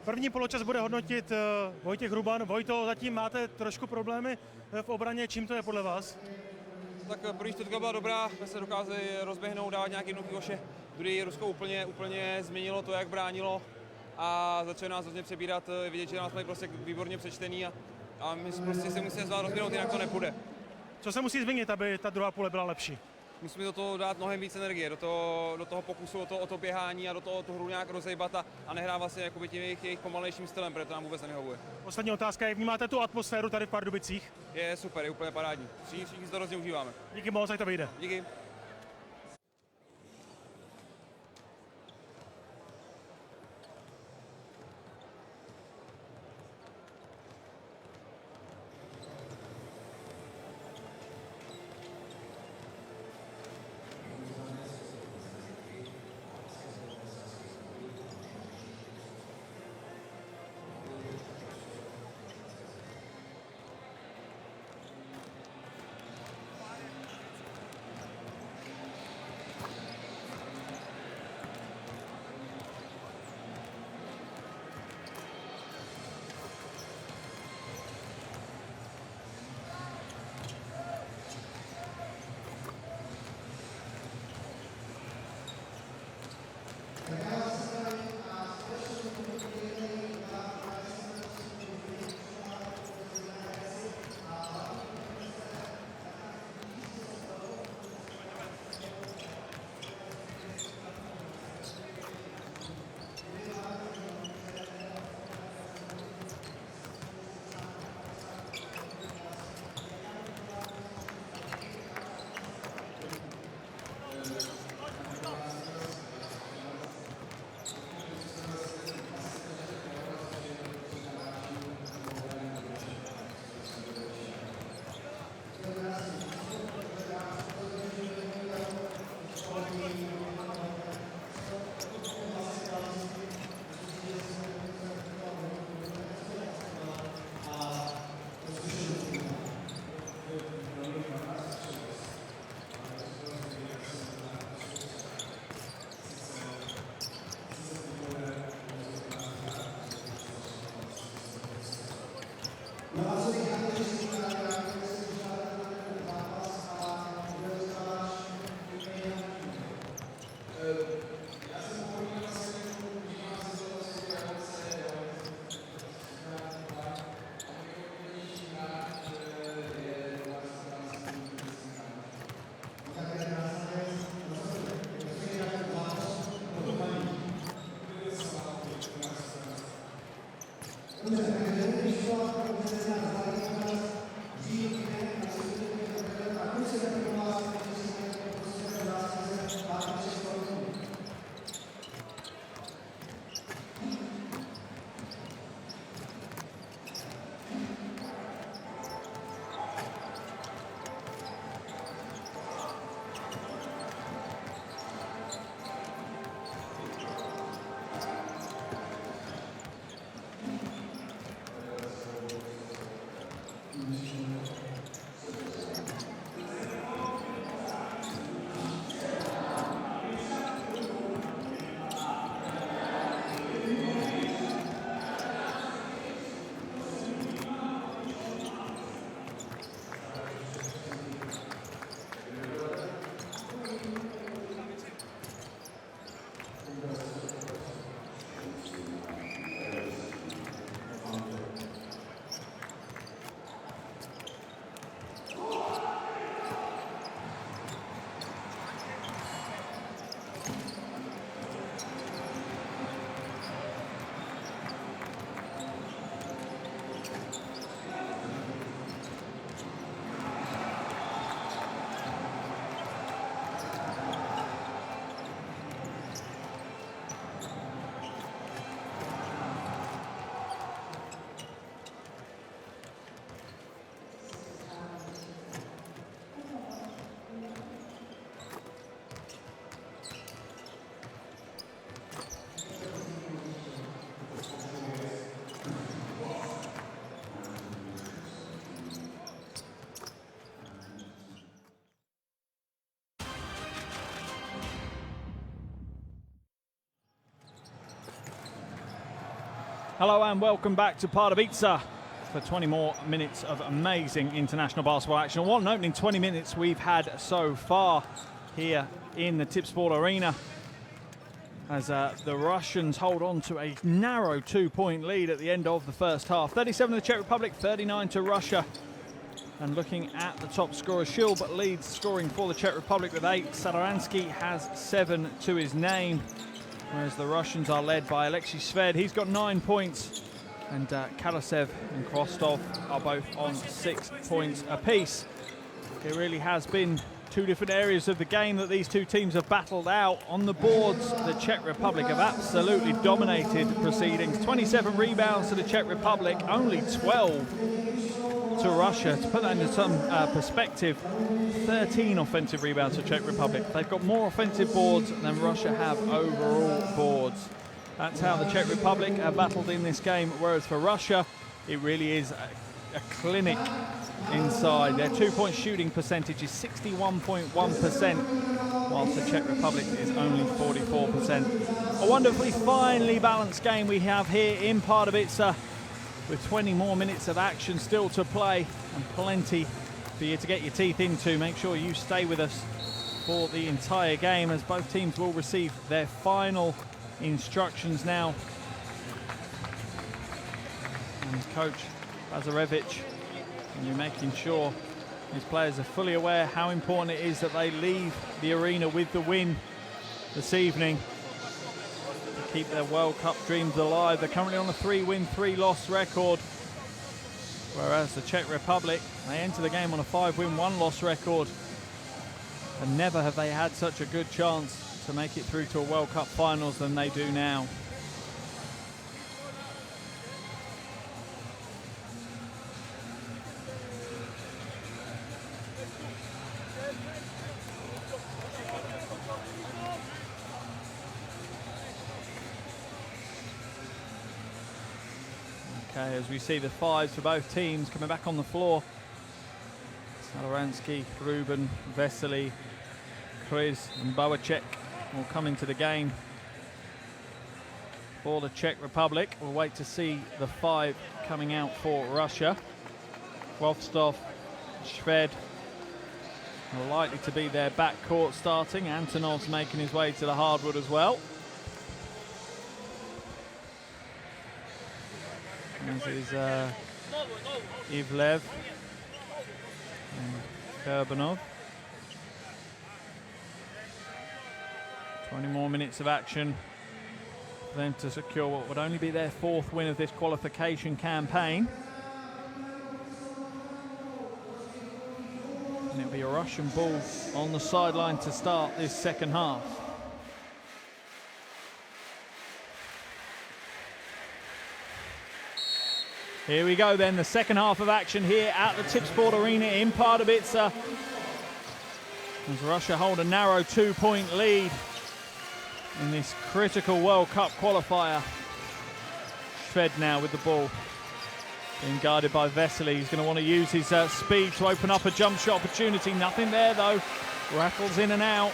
První poločas bude hodnotit Vojtěch Hruban. Vojto, zatím máte trošku problémy v obraně. Čím to je podle vás? Tak první čtvrtka byla dobrá, jsme se dokázali rozběhnout, dát nějaký jednotný koše. Druhý Rusko úplně změnilo to, jak bránilo a začali nás hodně přebírat, vidět, že nás mají prostě výborně přečtený a my prostě se musíme zvát rozběhnout, jinak to nepůjde. Co se musí změnit, aby ta druhá půle byla lepší? Musíme do toho dát mnohem víc energie, do toho pokusu, o to běhání a do toho tu hru nějak rozejbat a nehrát vlastně jakoby tím jejich pomalejším stylem, protože to nám vůbec nevyhovuje. Poslední otázka, jak vnímáte tu atmosféru tady v Pardubicích? Je super, je úplně parádní. Všichni si to hrozně užíváme. Díky moc, ať to vyjde. Díky. Hello and welcome back to Pardubice for 20 more minutes of amazing international basketball action. What an opening 20 minutes we've had so far here in the Tipsport Arena as the Russians hold on to a narrow 2-point lead at the end of the first half. 37 to the Czech Republic, 39 to Russia. And looking at the top scorer, Shilb leads scoring for the Czech Republic with 8. Sadaransky has 7 to his name, whereas the Russians are led by Alexei Sved. He's got 9 points, and Karasev and Krostov are both on 6 points apiece. It really has been two different areas of the game that these two teams have battled out. On the boards, the Czech Republic have absolutely dominated proceedings. 27 rebounds to the Czech Republic, only 12 to Russia. To put that into some perspective, 13 offensive rebounds to Czech Republic. They've got more offensive boards than Russia have overall boards. That's how the Czech Republic have battled in this game, whereas for Russia, it really is a clinic inside. Their 2-point shooting percentage is 61.1%, whilst the Czech Republic is only 44%. A wonderfully finely balanced game we have here in Pardubice, with 20 more minutes of action still to play and plenty for you to get your teeth into. Make sure you stay with us for the entire game, as both teams will receive their final instructions now. And Coach Lazarevich, and you're making sure his players are fully aware how important it is that they leave the arena with the win this evening to keep their World Cup dreams alive. They're currently on a 3-win, 3-loss record, whereas the Czech Republic, they enter the game on a 5-win, 1-loss record, and never have they had such a good chance to make it through to a World Cup finals than they do now. Okay, as we see the fives for both teams coming back on the floor. Sadaransky, Ruben, Vesely, Kriz and Bowacek will come into the game for the Czech Republic. We'll wait to see the 5 coming out for Russia. Krostov, Sved are likely to be their backcourt starting. Antonov's making his way to the hardwood as well. This is Ivlev and Kurbanov. 20 more minutes of action for them to secure what would only be their 4th win of this qualification campaign. And it'll be a Russian ball on the sideline to start this second half. Here we go then, the second half of action here at the Tipsport Arena in Pardubice, as Russia hold a narrow 2-point lead in this critical World Cup qualifier. Sved now with the ball, being guarded by Vesely. He's going to want to use his speed to open up a jump shot opportunity. Nothing there though, rattles in and out.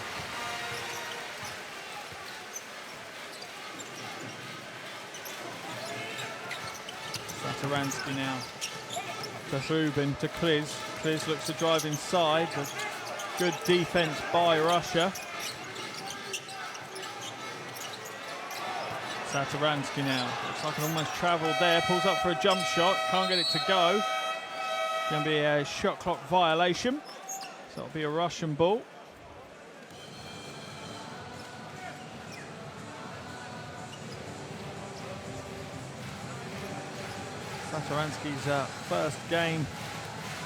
Sadaransky now to Ruben, to Kriz. Kriz looks to drive inside, but good defense by Russia. Sadaransky now, looks like an almost travelled there, pulls up for a jump shot, can't get it to go. Going to be a shot clock violation, so it'll be a Russian ball. Sadaransky's first game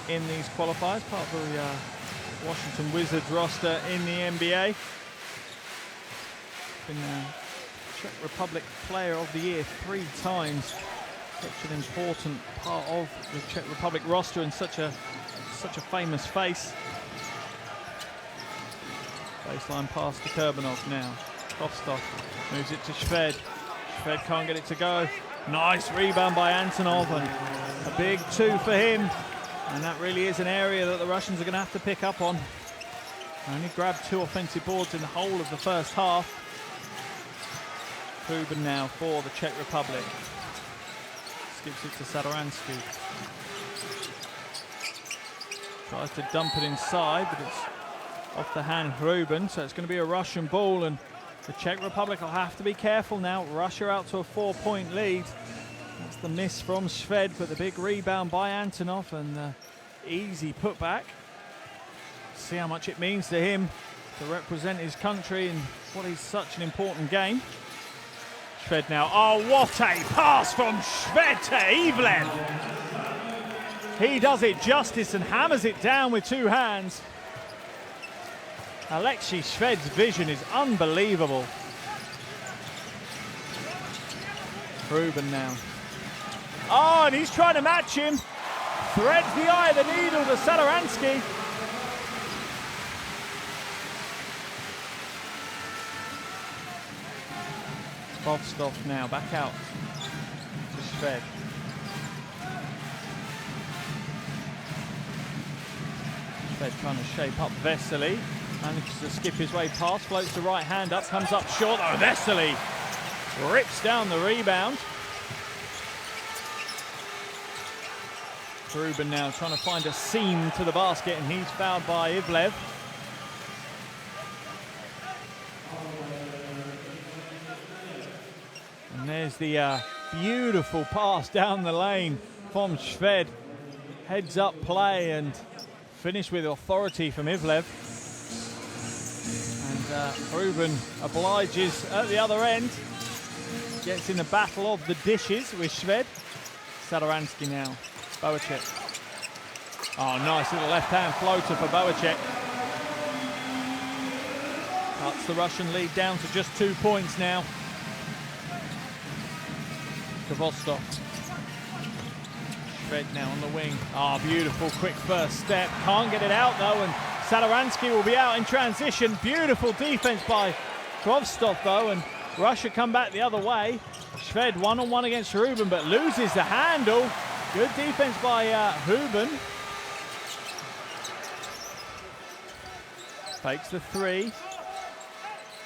in these qualifiers, part of the Washington Wizards roster in the NBA. Been Czech Republic Player of the Year 3 times. Such an important part of the Czech Republic roster and such a famous face. Baseline pass to Kurbanov now. Krostov moves it to Sved. Sved can't get it to go. Nice rebound by Antonov, and a big 2 for him. And that really is an area that the Russians are going to have to pick up on. Only grabbed 2 offensive boards in the whole of the first half. Ruben now for the Czech Republic. Skips it to Sadaransky. Tries to dump it inside, but it's off the hand of Ruben, so it's going to be a Russian ball, and the Czech Republic will have to be careful now. Russia out to a 4-point lead. That's the miss from Šved, but the big rebound by Antonov and the easy putback. See how much it means to him to represent his country in what is such an important game. Šved now. Oh, what a pass from Šved to Ivlev. He does it justice and hammers it down with two hands. Alexei Šved's vision is unbelievable. Ruben now. Oh, and he's trying to match him. Threads the eye of the needle to Sadaransky. Vostov now back out to Šved. Šved trying to shape up Vesely. Manages to skip his way past, floats the right hand up, comes up short. Oh, Vesely rips down the rebound. Ruben now trying to find a seam to the basket, and he's fouled by Ivlev. And there's the beautiful pass down the lane from Šved. Heads up play and finish with authority from Ivlev. And Ruben obliges at the other end. Gets in the battle of the dishes with Šved. Sadaransky now. Boacek. Oh, nice little left-hand floater for Boacek. Cuts the Russian lead down to just 2 points now. Vostov. Šved now on the wing. Oh, beautiful quick first step. Can't get it out though, and Sadaransky will be out in transition. Beautiful defense by Vostov though, and Russia come back the other way. Šved one-on-one against Ruben, but loses the handle. Good defense by Ruben. Fakes the three.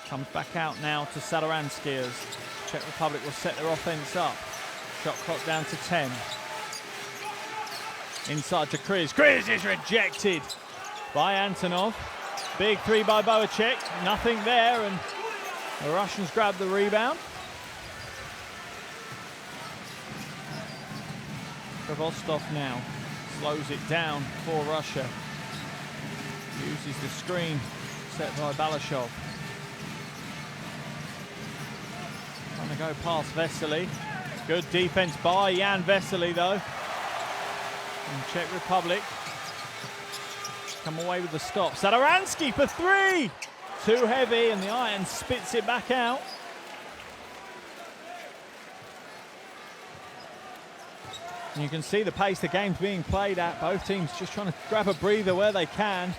Comes back out now to Sadaransky as Czech Republic will set their offense up. Shot clock down to 10. Inside to Kriz. Kriz is rejected by Antonov. Big three by Boacek. Nothing there, and the Russians grab the rebound. Vostov now slows it down for Russia. Uses the screen set by Balashov. Trying to go past Vesely. Good defense by Jan Vesely though. And Czech Republic come away with the stop. Sadaransky for three! Too heavy, and the iron spits it back out. And you can see the pace the game's being played at. Both teams just trying to grab a breather where they can.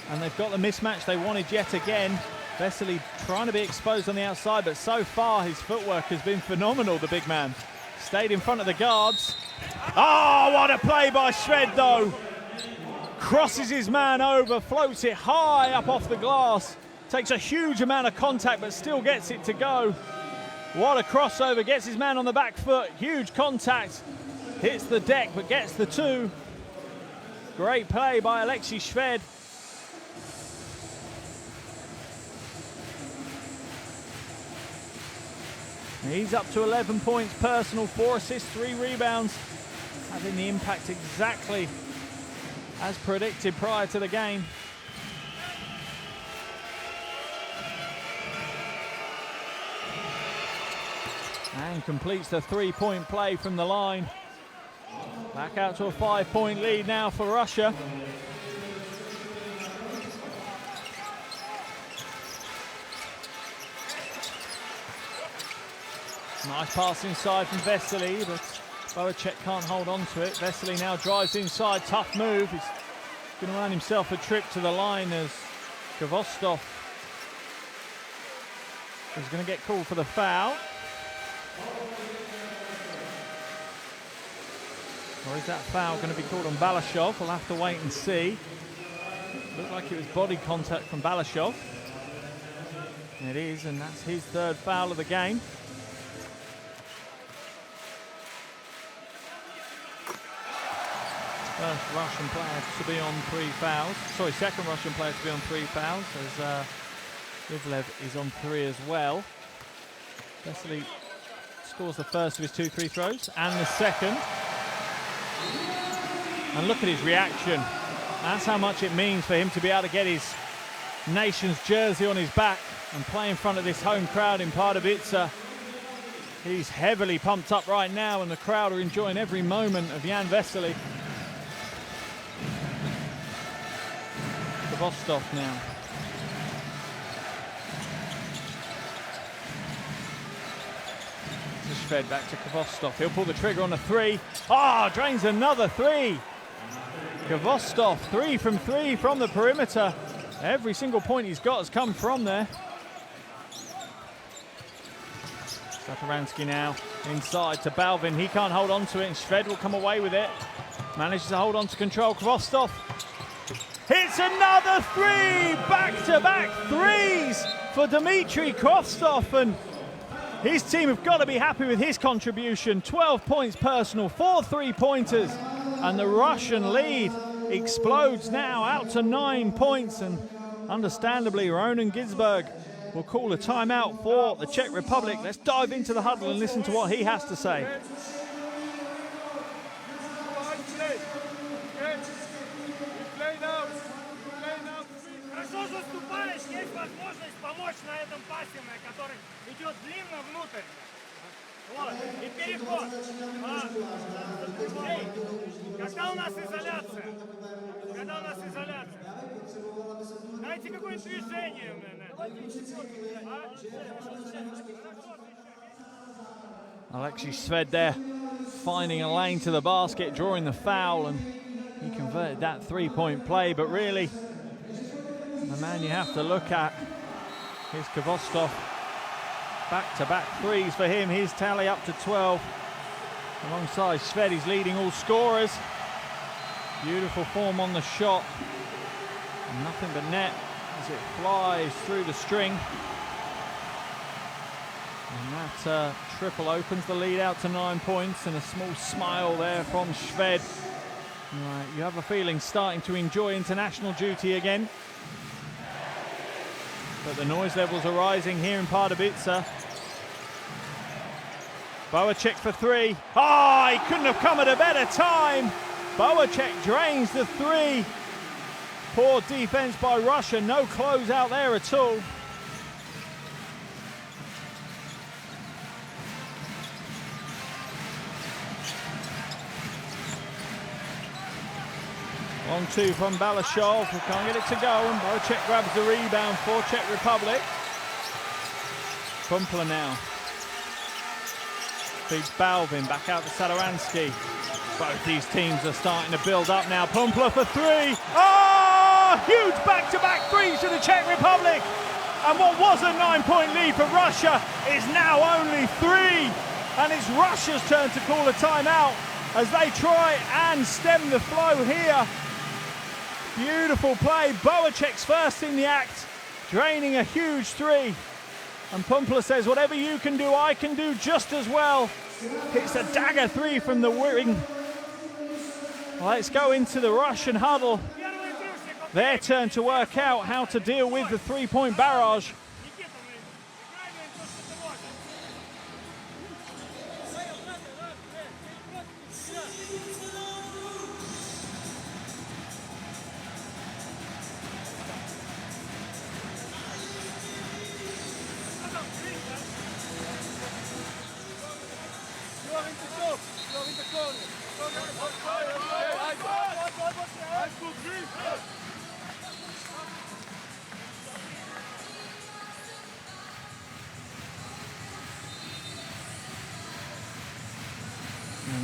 And they've got the mismatch they wanted yet again. Vesely trying to be exposed on the outside, but so far his footwork has been phenomenal, the big man. Stayed in front of the guards. Oh, what a play by Šved though. Crosses his man over, floats it high up off the glass. Takes a huge amount of contact, but still gets it to go. What a crossover, gets his man on the back foot. Huge contact. Hits the deck, but gets the two. Great play by Alexei Šved. He's up to 11 points personal, 4 assists, 3 rebounds. Having the impact exactly as predicted prior to the game. And completes the 3-point play from the line. Back out to a 5-point lead now for Russia. Nice pass inside from Vesely, but Boacek can't hold on to it. Vesely now drives inside, tough move. He's going to run himself a trip to the line as Vostov is going to get called for the foul. Or is that foul going to be called on Balashov? We'll have to wait and see. Looked like it was body contact from Balashov. It is, and that's his third foul of the game. First Russian player to be on 3 fouls. Sorry, second Russian player to be on 3 fouls, as Rivlev is on 3 as well. Vesely scores the first of his 2 free throws and the second. And look at his reaction. That's how much it means for him to be able to get his nation's jersey on his back and play in front of this home crowd in Pardubice. He's heavily pumped up right now, and the crowd are enjoying every moment of Jan Vesely. Vostok now. Šved back to Kvostov. He'll pull the trigger on a 3. Drains another 3. Kvostov, 3 from 3 from the perimeter. Every single point he's got has come from there. Satoransky now inside to Balvin. He can't hold on to it, and Šved will come away with it. Manages to hold on to control. Kvostov hits another 3! Back-to-back 3s for Dmitry Kvostov, and his team have got to be happy with his contribution. 12 points personal, 4 3-pointers, and the Russian lead explodes now out to 9 points, and understandably Ronan Ginsberg will call a timeout for the Czech Republic. Let's dive into the huddle and listen to what he has to say. Хорошо заступаешь, есть возможность помочь на этом пасе, который идет длинно внутрь. Вот, и переход. Когда у нас изоляция? Когда у нас изоляция? Дайте какое-то движение. Alexei Šved there, finding a lane to the basket, drawing the foul, and he converted that 3-point play, but really, the man you have to look at is Kvostov. Back-to-back 3s for him, his tally up to 12. Alongside Šved, he's leading all scorers. Beautiful form on the shot. Nothing but net as it flies through the string. And that triple opens the lead out to 9 points, and a small smile there from Šved. Right, you have a feeling starting to enjoy international duty again. But the noise levels are rising here in Pardubice. Boacek for 3. He couldn't have come at a better time. Boacek drains the 3. Poor defense by Russia, no close out there at all. Long 2 from Balashov, who can't get it to go, and Boacek grabs the rebound for Czech Republic. Pumpla now. Feeds Balvin, back out to Satoransky. Both these teams are starting to build up now. Pumpla for 3. Huge back-to-back 3s for the Czech Republic. And what was a 9-point lead for Russia is now only 3. And it's Russia's turn to call a timeout as they try and stem the flow here. Beautiful play. Boacek's first in the act, draining a huge 3. And Pumpla says, whatever you can do, I can do just as well. Hits a dagger 3 from the wing. Let's go into the Russian huddle. Their turn to work out how to deal with the 3-point barrage.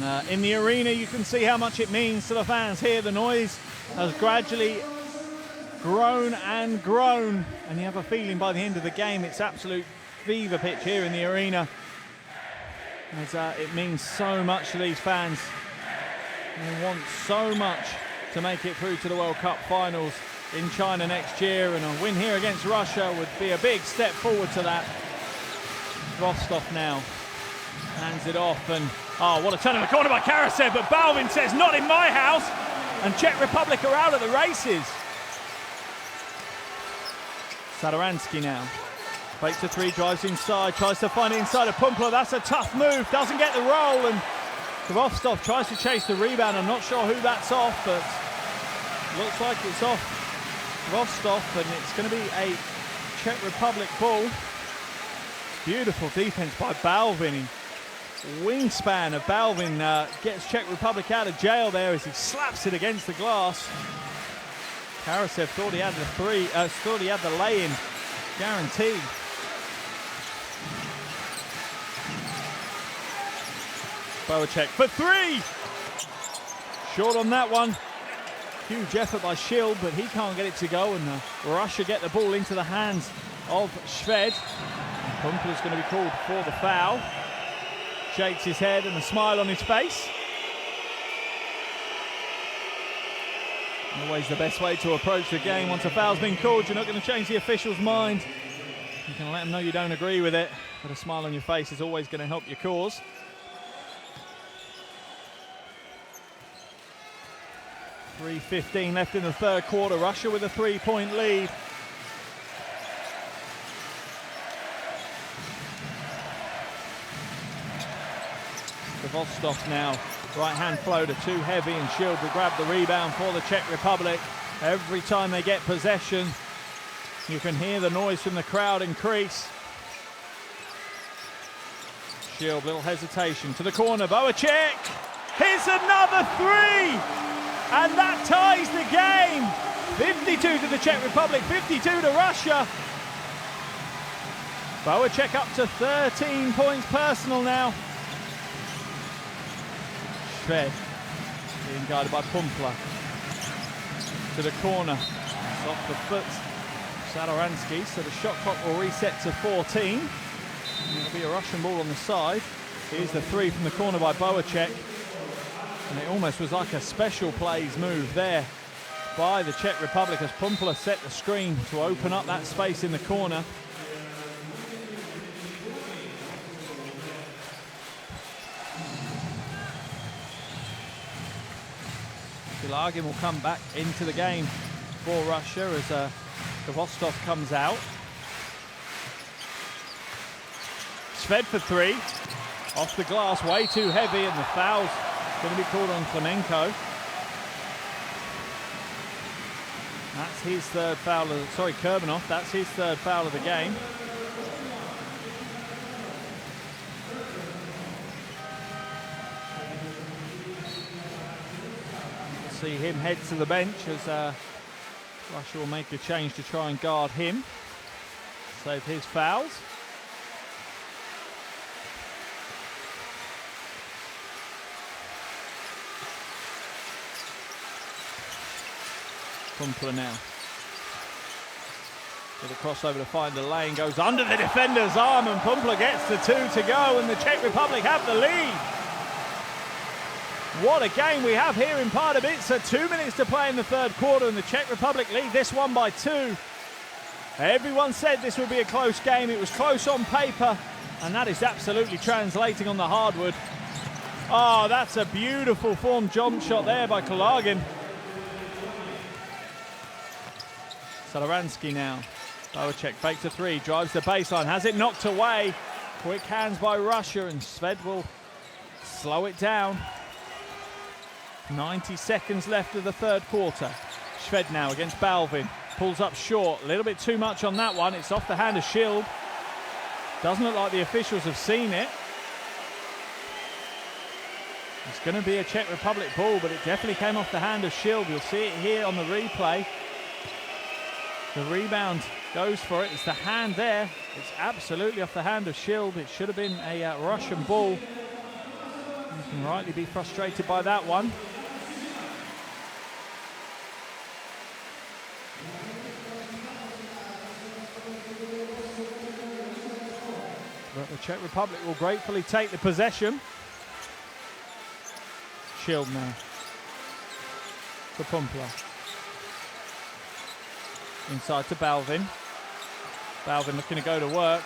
And in the arena, you can see how much it means to the fans here. The noise has gradually grown and grown, and you have a feeling by the end of the game it's absolute fever pitch here in the arena, as it means so much to these fans. They want so much to make it through to the World Cup finals in China next year, and a win here against Russia would be a big step forward to that. Rostov now hands it off, and what a turn in the corner by Karasev, but Balvin says, not in my house. And Czech Republic are out of the races. Sadoransky now. Fakes a three, drives inside, tries to find it inside of Pumpla. That's a tough move, doesn't get the roll, and Kvostov tries to chase the rebound. I'm not sure who that's off, but looks like it's off Kvostov, and it's going to be a Czech Republic ball. Beautiful defense by Balvin. Wingspan of Balvin gets Czech Republic out of jail there as he slaps it against the glass. Karasev thought he had the thought he had the lay-in guaranteed. Boacek for three! Short on that one. Huge effort by Shield, but he can't get it to go, and Russia get the ball into the hands of Shved. Pumpla's going to be called for the foul. Shakes his head and a smile on his face. Always the best way to approach the game. Once a foul's been called, you're not going to change the official's mind. You can let them know you don't agree with it, but a smile on your face is always going to help your cause. .3:15 left in the third quarter. Russia with a 3-point lead. Vostok now, right hand floater, too heavy, and Shield will grab the rebound for the Czech Republic. Every time they get possession, you can hear the noise from the crowd increase. Shield, little hesitation to the corner. Boacek, here's another three, and that ties the game. 52 to the Czech Republic, 52 to Russia. Boacek up to 13 points personal now. Shved being guarded by Pumpla. To the corner. It's off the foot. Sadoransky, so the shot clock will reset to 14. It'll be a Russian ball on the side. Here's the three from the corner by Boacek. And it almost was like a special plays move there by the Czech Republic as Pumpla set the screen to open up that space in the corner. Largin will come back into the game for Russia as Kvostov comes out. Shved for three. Off the glass, way too heavy, and the foul's going to be called on Klemenko. That's his third foul, Kurbanov, that's his third foul of the game. See him head to the bench as Russia will make a change to try and guard him, save his fouls. Pumpla now. With a crossover to find the lane, goes under the defender's arm, and Pumpla gets the two to go, and the Czech Republic have the lead. What a game we have here in Pardubice. 2 minutes to play in the third quarter, and the Czech Republic lead this one by 2. Everyone said this would be a close game. It was close on paper, and that is absolutely translating on the hardwood. Oh, that's a beautiful form jump shot there by Kalagin. Sadoransky now. Boacek fakes a three, drives the baseline, has it knocked away. Quick hands by Russia, and Shved will slow it down. 90 seconds left of the third quarter. Shved now against Balvin. Pulls up short. A little bit too much on that one. It's off the hand of Shield. Doesn't look like the officials have seen it. It's going to be a Czech Republic ball, but it definitely came off the hand of Shield. You'll see it here on the replay. The rebound goes for it. It's the hand there. It's absolutely off the hand of Shield. It should have been a Russian ball. You can rightly be frustrated by that one. But the Czech Republic will gratefully take the possession. Shield now. To Pumpla. Inside to Balvin. Balvin looking to go to work.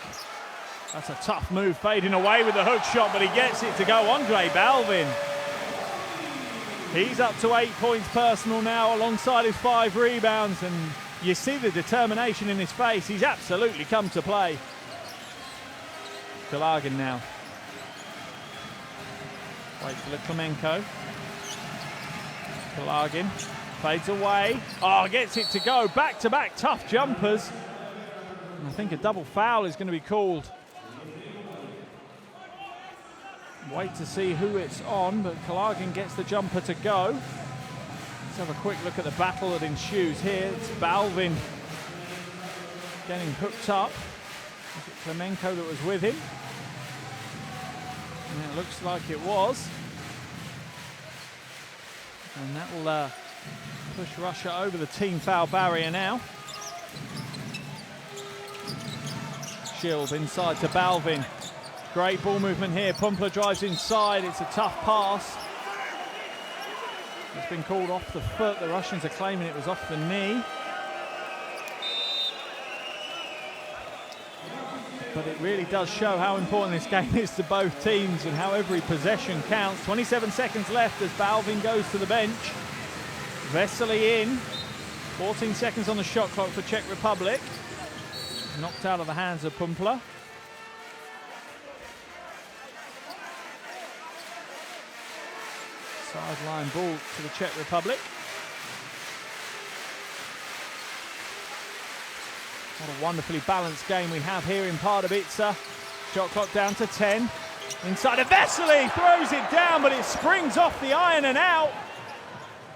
That's a tough move, fading away with the hook shot, but he gets it to go. Andre Balvin. He's up to 8 points personal now alongside his 5 rebounds, and you see the determination in his face. He's absolutely come to play. Kalagin now. Waits for Klemenko. Kalagin fades away. Oh, gets it to go. Back-to-back tough jumpers. And I think a double foul is going to be called. Wait to see who it's on, but Kalagin gets the jumper to go. Let's have a quick look at the battle that ensues here. It's Balvin getting hooked up. Was it Klemenko that was with him? And it looks like it was. And that will push Russia over the team foul barrier now. Shield inside to Balvin. Great ball movement here. Pumpla drives inside. It's a tough pass. It's been called off the foot. The Russians are claiming it was off the knee. But it really does show how important this game is to both teams and how every possession counts. 27 seconds left as Balvin goes to the bench. Vesely in. 14 seconds on the shot clock for Czech Republic. Knocked out of the hands of Pumpla. Sideline ball to the Czech Republic. What a wonderfully balanced game we have here in Pardubice. Shot clock down to 10. Inside of Vesely, throws it down, but it springs off the iron and out.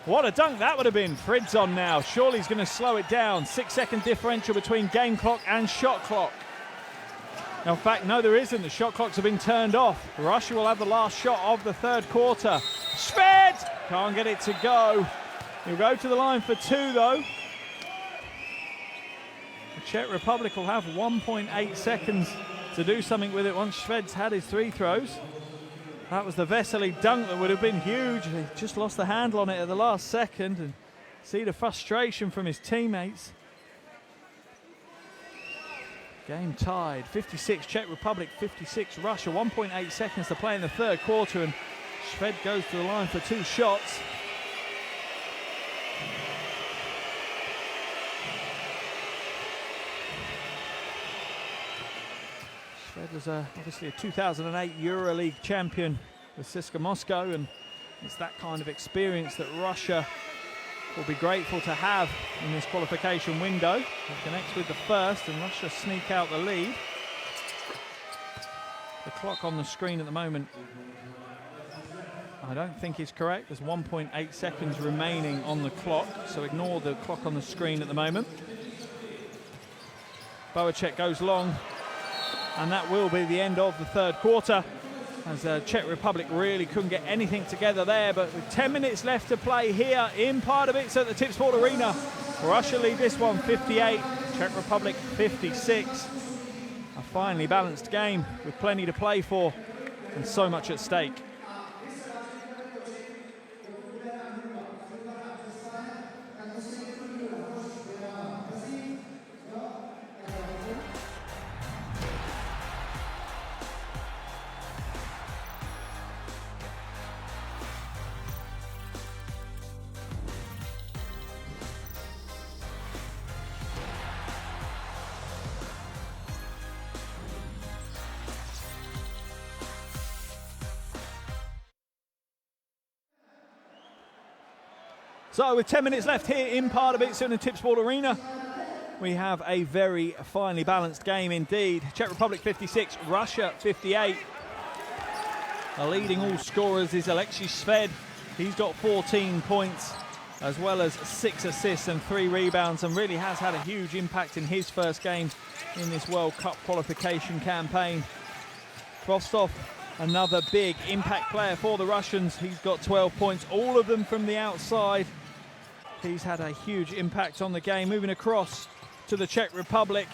What a dunk that would have been. Frid's on now. Surely he's going to slow it down. 6-second differential between game clock and shot clock. Now, in fact, no, there isn't. The shot clocks have been turned off. Russia will have the last shot of the third quarter. Shved can't get it to go. He'll go to the line for 2, though. The Czech Republic will have 1.8 seconds to do something with it once Shved's had his 3 throws. That was the Vesely dunk that would have been huge. He just lost the handle on it at the last second, and see the frustration from his teammates. Game tied, 56 Czech Republic, 56 Russia, 1.8 seconds to play in the third quarter, and Shved goes to the line for 2 shots. Shved was obviously a 2008 EuroLeague champion with CSKA Moscow, and it's that kind of experience that Russia will be grateful to have in this qualification window. It connects with the first, and Russia sneak out the lead. The clock on the screen at the moment, I don't think is correct. There's 1.8 seconds remaining on the clock, so ignore the clock on the screen at the moment. Boacek goes long, and that will be the end of the third quarter, as Czech Republic really couldn't get anything together there. But with 10 minutes left to play here in Pardubice at the Tipsport Arena, Russia lead this one 58, Czech Republic 56. A finely balanced game with plenty to play for and so much at stake. So with 10 minutes left here in Pardubice in the Tipsport Arena, we have a very finely balanced game indeed. Czech Republic 56, Russia 58. The leading all scorers is Alexei Shved. He's got 14 points, as well as 6 assists and 3 rebounds, and really has had a huge impact in his first game in this World Cup qualification campaign. Rostov, another big impact player for the Russians. He's got 12 points, all of them from the outside. He's had a huge impact on the game. Moving across to the Czech Republic,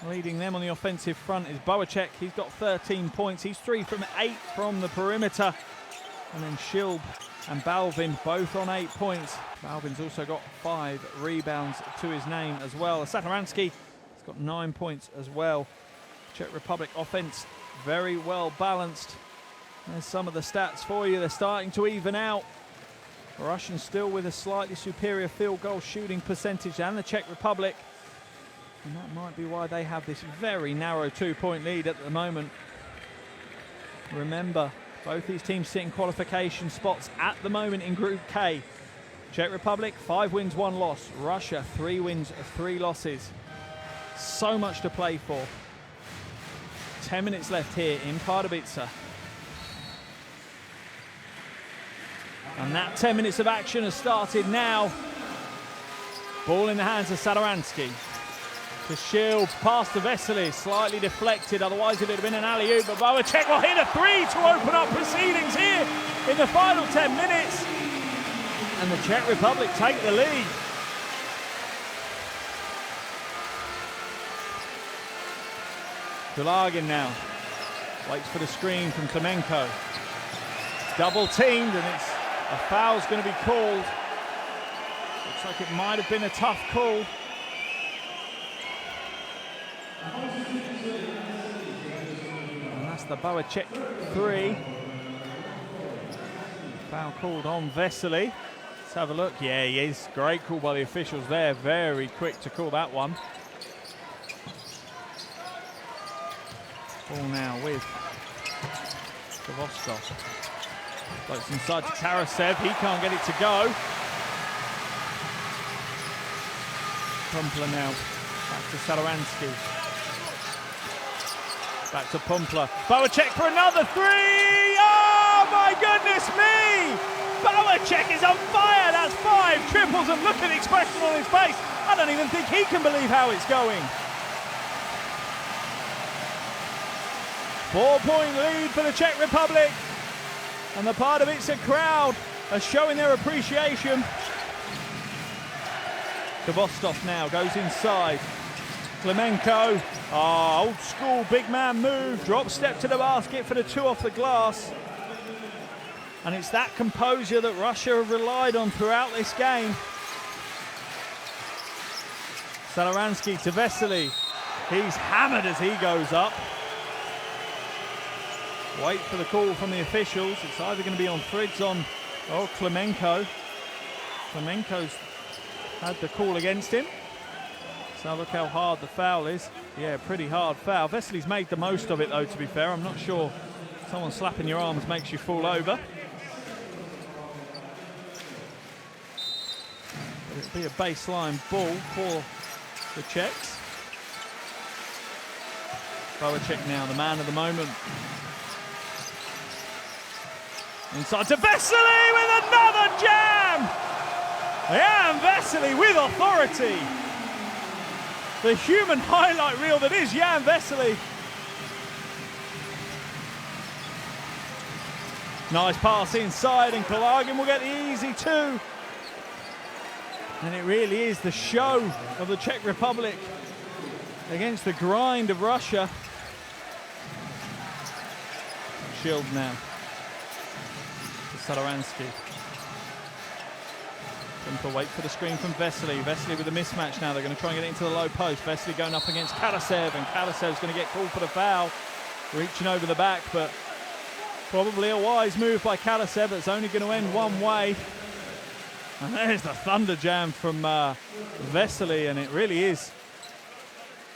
leading them on the offensive front is Boacek. He's got 13 points. He's 3 from 8 from the perimeter. And then Shilb and Balvin both on 8 points. Balvin's also got 5 rebounds to his name as well. Saturansky has got 9 points as well. Czech Republic offense very well balanced. There's some of the stats for you. They're starting to even out. Russians still with a slightly superior field goal shooting percentage than the Czech Republic. And that might be why they have this very narrow 2-point lead at the moment. Remember, both these teams sit in qualification spots at the moment in Group K. Czech Republic, 5 wins, 1 loss. Russia, 3 wins, 3 losses. So much to play for. 10 minutes left here in Pardubice. And that 10 minutes of action has started now. Ball in the hands of Sadaransky. To Shield, pass to Vesely, slightly deflected, otherwise it would have been an alley-oop, but Bowacek will hit a 3 to open up proceedings here in the final 10 minutes. And the Czech Republic take the lead. Kulagin now waits for the screen from Klemenko. Double teamed, and it's a foul's going to be called. Looks like it might have been a tough call. And that's the Bowacek 3. Foul called on Vesely. Let's have a look. Yeah, he is. Great call by the officials there. Very quick to call that one. Ball now with Vostok. Floats inside to Karasev. He can't get it to go. Pumpler now. Back to Sadaransky. Back to Pumpler. Bowacek for another 3! Oh my goodness me! Bowacek is on fire! That's 5 triples, and look at the expression on his face. I don't even think he can believe how it's going. 4-point lead for the Czech Republic. And the Pardubice crowd are showing their appreciation. Vostok now goes inside. Klemenko, old school big man move, drop step to the basket for the 2 off the glass. And it's that composure that Russia have relied on throughout this game. Sadaransky to Vesely. He's hammered as he goes up. Wait for the call from the officials. It's either going to be on Fridzon or Klemenko. Klemenko's had the call against him. So look how hard the foul is. Yeah, pretty hard foul. Vesely's made the most of it though, to be fair. I'm not sure someone slapping your arms makes you fall over. But it'll be a baseline ball for the Czechs. Bowacek now, the man of the moment. Inside to Vesely with another jam! Jan Vesely with authority. The human highlight reel that is Jan Vesely. Nice pass inside, and Kulagin will get the easy 2. And it really is the show of the Czech Republic against the grind of Russia. Shield now. Sadaransky. Simple wait for the screen from Vesely. Vesely with a mismatch now. They're going to try and get it into the low post. Vesely going up against Karasev, and Karasev's going to get called for the foul. Reaching over the back, but probably a wise move by Karasev. That's only going to end one way. And there's the thunder jam from Vesely, and it really is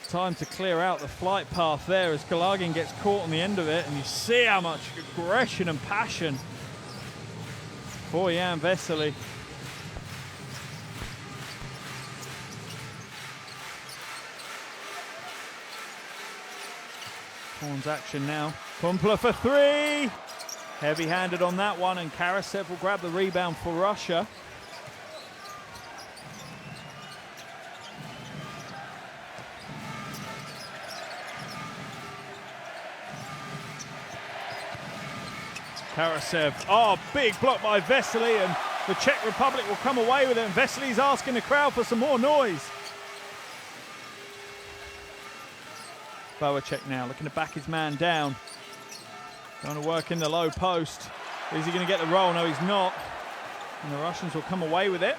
time to clear out the flight path there as Kulagin gets caught on the end of it, and you see how much aggression and passion for Jan Vesely. Horns action now. Pumpler for 3. Heavy-handed on that one, and Karasev will grab the rebound for Russia. Karasev, big block by Vesely, and the Czech Republic will come away with it, and Vesely's asking the crowd for some more noise. Bowacek now looking to back his man down. Going to work in the low post. Is he going to get the roll? No, he's not. And the Russians will come away with it.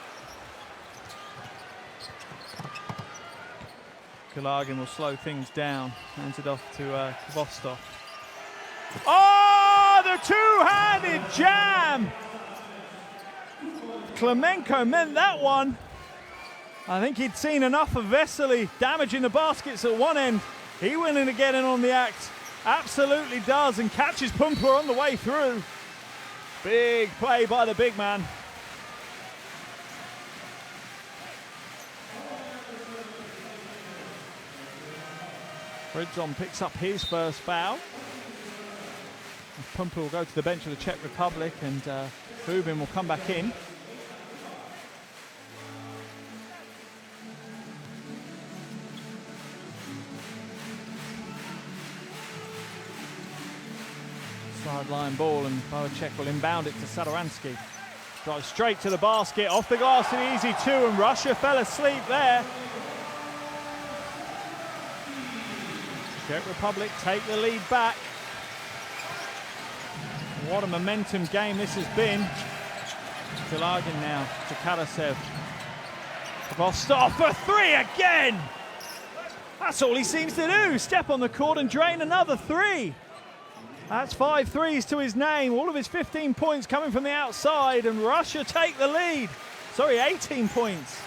Kulagin will slow things down. Hands it off to Vostok. Oh, the two-handed jam Klemenko meant that one. I think he'd seen enough of Vesely damaging the baskets at one end. He went in to get in on the act. Absolutely does, and catches Pumpler on the way through. Big play by the big man. Fridzon picks up his first foul. Pumpler will go to the bench of the Czech Republic, and Hubin will come back in. Sideline ball, and Boacek will inbound it to Sadoransky. Drives straight to the basket, off the glass, an easy two, and Russia fell asleep there. Czech Republic take the lead back. What a momentum game this has been. Zilagin now to Karasev. Vostov for three again! That's all he seems to do, step on the court and drain another three. That's 5 threes to his name, all of his 15 points coming from the outside, and Russia take the lead. Sorry, 18 points.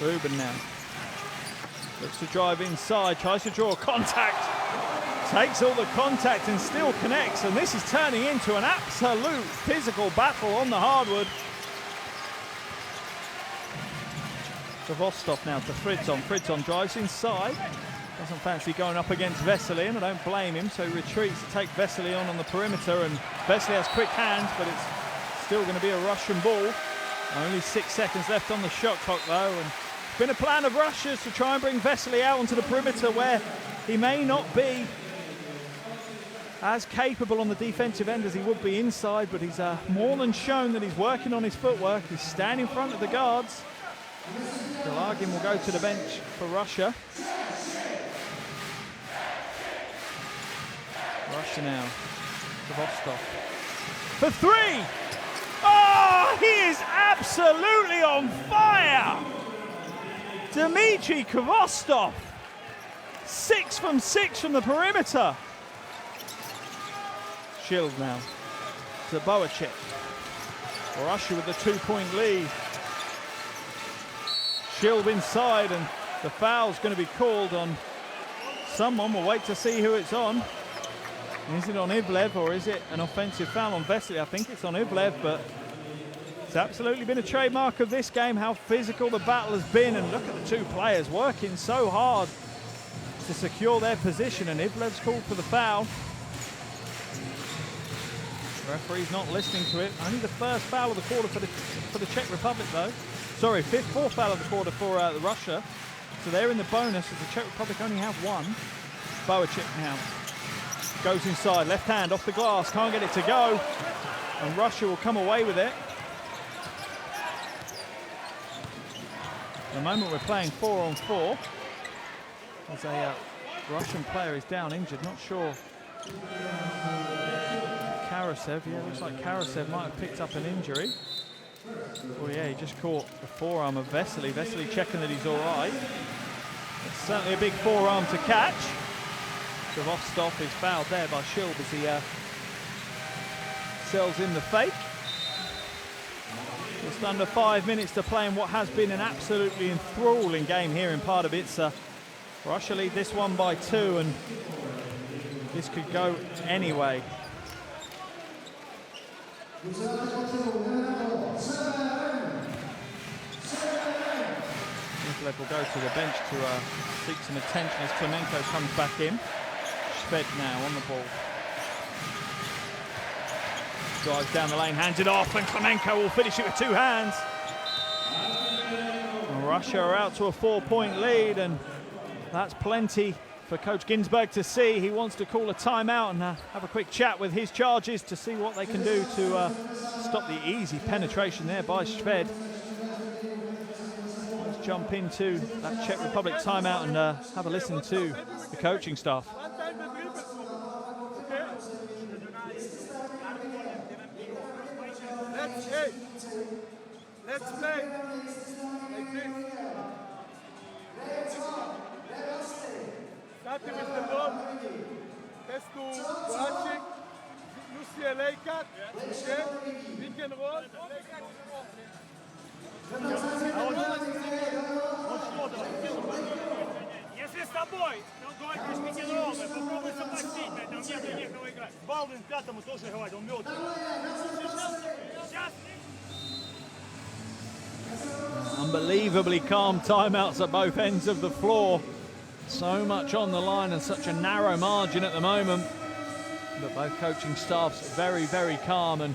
Rubin now. Looks to drive inside, tries to draw contact. Takes all the contact and still connects, and this is turning into an absolute physical battle on the hardwood. To Vostok now to Fridzon. Fridzon drives inside. Doesn't fancy going up against Vesely, and I don't blame him, so he retreats to take Vesely on the perimeter, and Vesely has quick hands, but it's still going to be a Russian ball. Only 6 seconds left on the shot clock though, and it's been a plan of Russia's to try and bring Vesely out onto the perimeter where he may not be as capable on the defensive end as he would be inside, but he's more than shown that he's working on his footwork. He's standing in front of the guards. Zilagin will go to the bench for Russia. Russia now to Vostok. For three! Oh, he is absolutely on fire! Dmitry Kvostov. 6 from 6 from the perimeter. Shield now to Boacek. Russia with the 2-point lead. Shield inside, and the foul's going to be called on someone. We'll wait to see who it's on. Is it on Ivlev, or is it an offensive foul on Vesely? I think it's on Ivlev, but it's absolutely been a trademark of this game, how physical the battle has been. And look at the two players working so hard to secure their position, and Ivlev's called for the foul. The referee's not listening to it. Only the first foul of the quarter for the Czech Republic, though. Sorry, fourth foul of the quarter for Russia. So they're in the bonus as the Czech Republic only have one. Boacek now goes inside, left hand off the glass, can't get it to go. And Russia will come away with it. At the moment we're playing 4-on-4. As a Russian player is down injured, not sure. Karasev, yeah, looks like Karasev might have picked up an injury. Oh yeah, he just caught the forearm of Vesely. Vesely checking that he's all right. It's certainly a big forearm to catch. Vostok is fouled there by Shield as he sells in the fake. Just under 5 minutes to play in what has been an absolutely enthralling game here in Pardubice. Russia lead this one by 2, and this could go anyway. Ivlev will go to the bench to seek some attention as Klemenko comes back in. Shved now on the ball. Drives down the lane, hands it off, and Klemenko will finish it with 2 hands. And Russia are out to a 4-point lead, and that's plenty for Coach Ginsberg to see. He wants to call a timeout and have a quick chat with his charges to see what they can do to stop the easy penetration there by Shved. Let's jump into that Czech Republic timeout and have a listen to the coaching staff. Let's play like this. Starting with the ball. Test to Boacek. a lay cut, okay? Pick and roll, lay cut. Если с тобой, то играешь пятидровый, попробуй сопастить, там нет некого играть. Балдин пятому тоже играть, он мёд. Сейчас. Unbelievably calm timeouts at both ends of the floor. So much on the line and such a narrow margin at the moment. But both coaching staffs very, very calm, and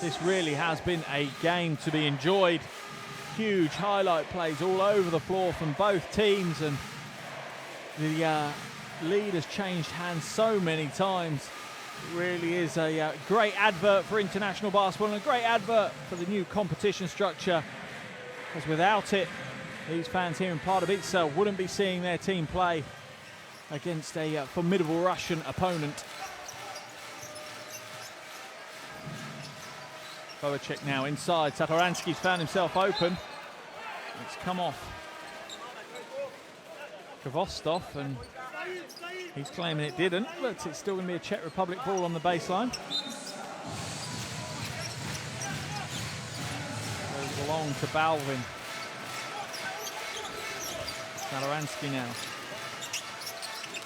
this really has been a game to be enjoyed. Huge highlight plays all over the floor from both teams, and the lead has changed hands so many times. It really is a great advert for international basketball and a great advert for the new competition structure, because without it, these fans here in Pardubice wouldn't be seeing their team play against a formidable Russian opponent. Boacek now inside. Satoransky's found himself open. It's come off Kvostov, and he's claiming it didn't, but it's still going to be a Czech Republic ball on the baseline. Goes along to Balvin. Satoransky now.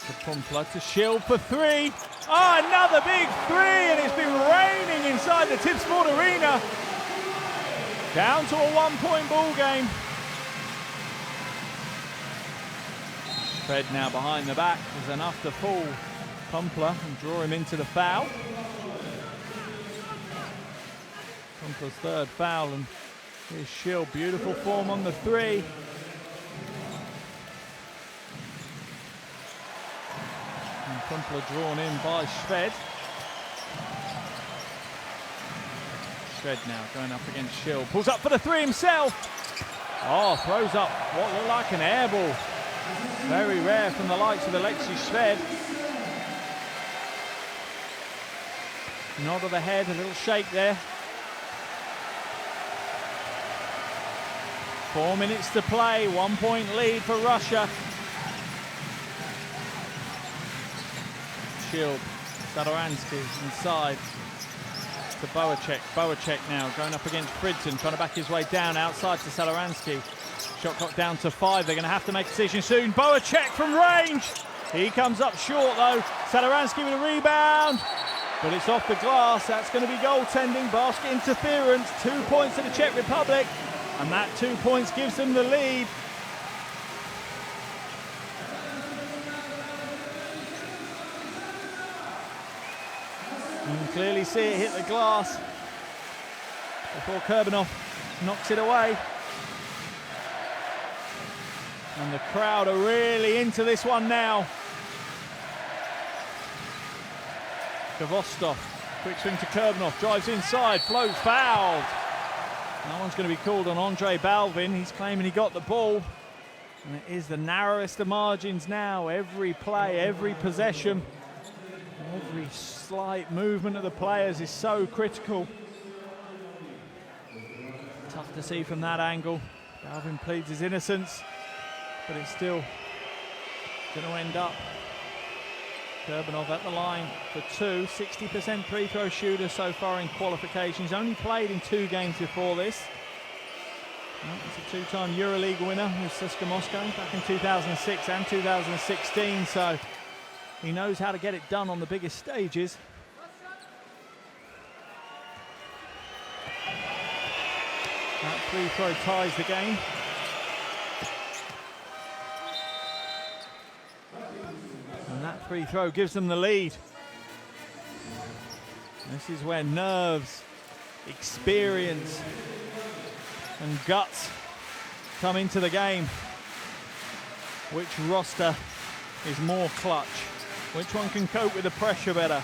To Pumpla, to Shield for three. Oh, another big three, and it's been raining inside the Tipsport Arena. Down to a one-point ball game. Fred now behind the back is enough to fool Pumpla and draw him into the foul. Pumpla's third foul, and here's Shield, beautiful form on the three. And Pumpla drawn in by Sved. Sved now going up against Shield. Pulls up for the three himself. Oh, throws up what looked like an air ball. Very rare from the likes of Alexis Sved. Nod of the head, a little shake there. 4 minutes to play, 1 point lead for Russia. Shield, Satoransky inside to Boacek. Boacek now going up against Fridson, trying to back his way down outside to Satoransky. Shot clock down to 5. They're going to have to make a decision soon. Boacek from range. He comes up short though. Satoransky with a rebound, but it's off the glass. That's going to be goaltending, basket interference. 2 points to the Czech Republic, and that 2 points gives them the lead. You can clearly see it hit the glass before Kurbanov knocks it away. And the crowd are really into this one now. Kvostov, quick swing to Kurbanov, drives inside, floats, fouled. That one's going to be called on Andre Balvin. He's claiming he got the ball. And it is the narrowest of margins now. Every play, every possession, every slight movement of the players is so critical. Tough to see from that angle. Balvin pleads his innocence, but it's still going to end up. Kurbanov at the line for two, 60% free throw shooter so far in qualification. He's only played in 2 games before this. He's a 2-time EuroLeague winner with CSKA Moscow back in 2006 and 2016, so he knows how to get it done on the biggest stages. That free throw ties the game. And that free throw gives them the lead. This is where nerves, experience, and guts come into the game. Which roster is more clutch? Which one can cope with the pressure better?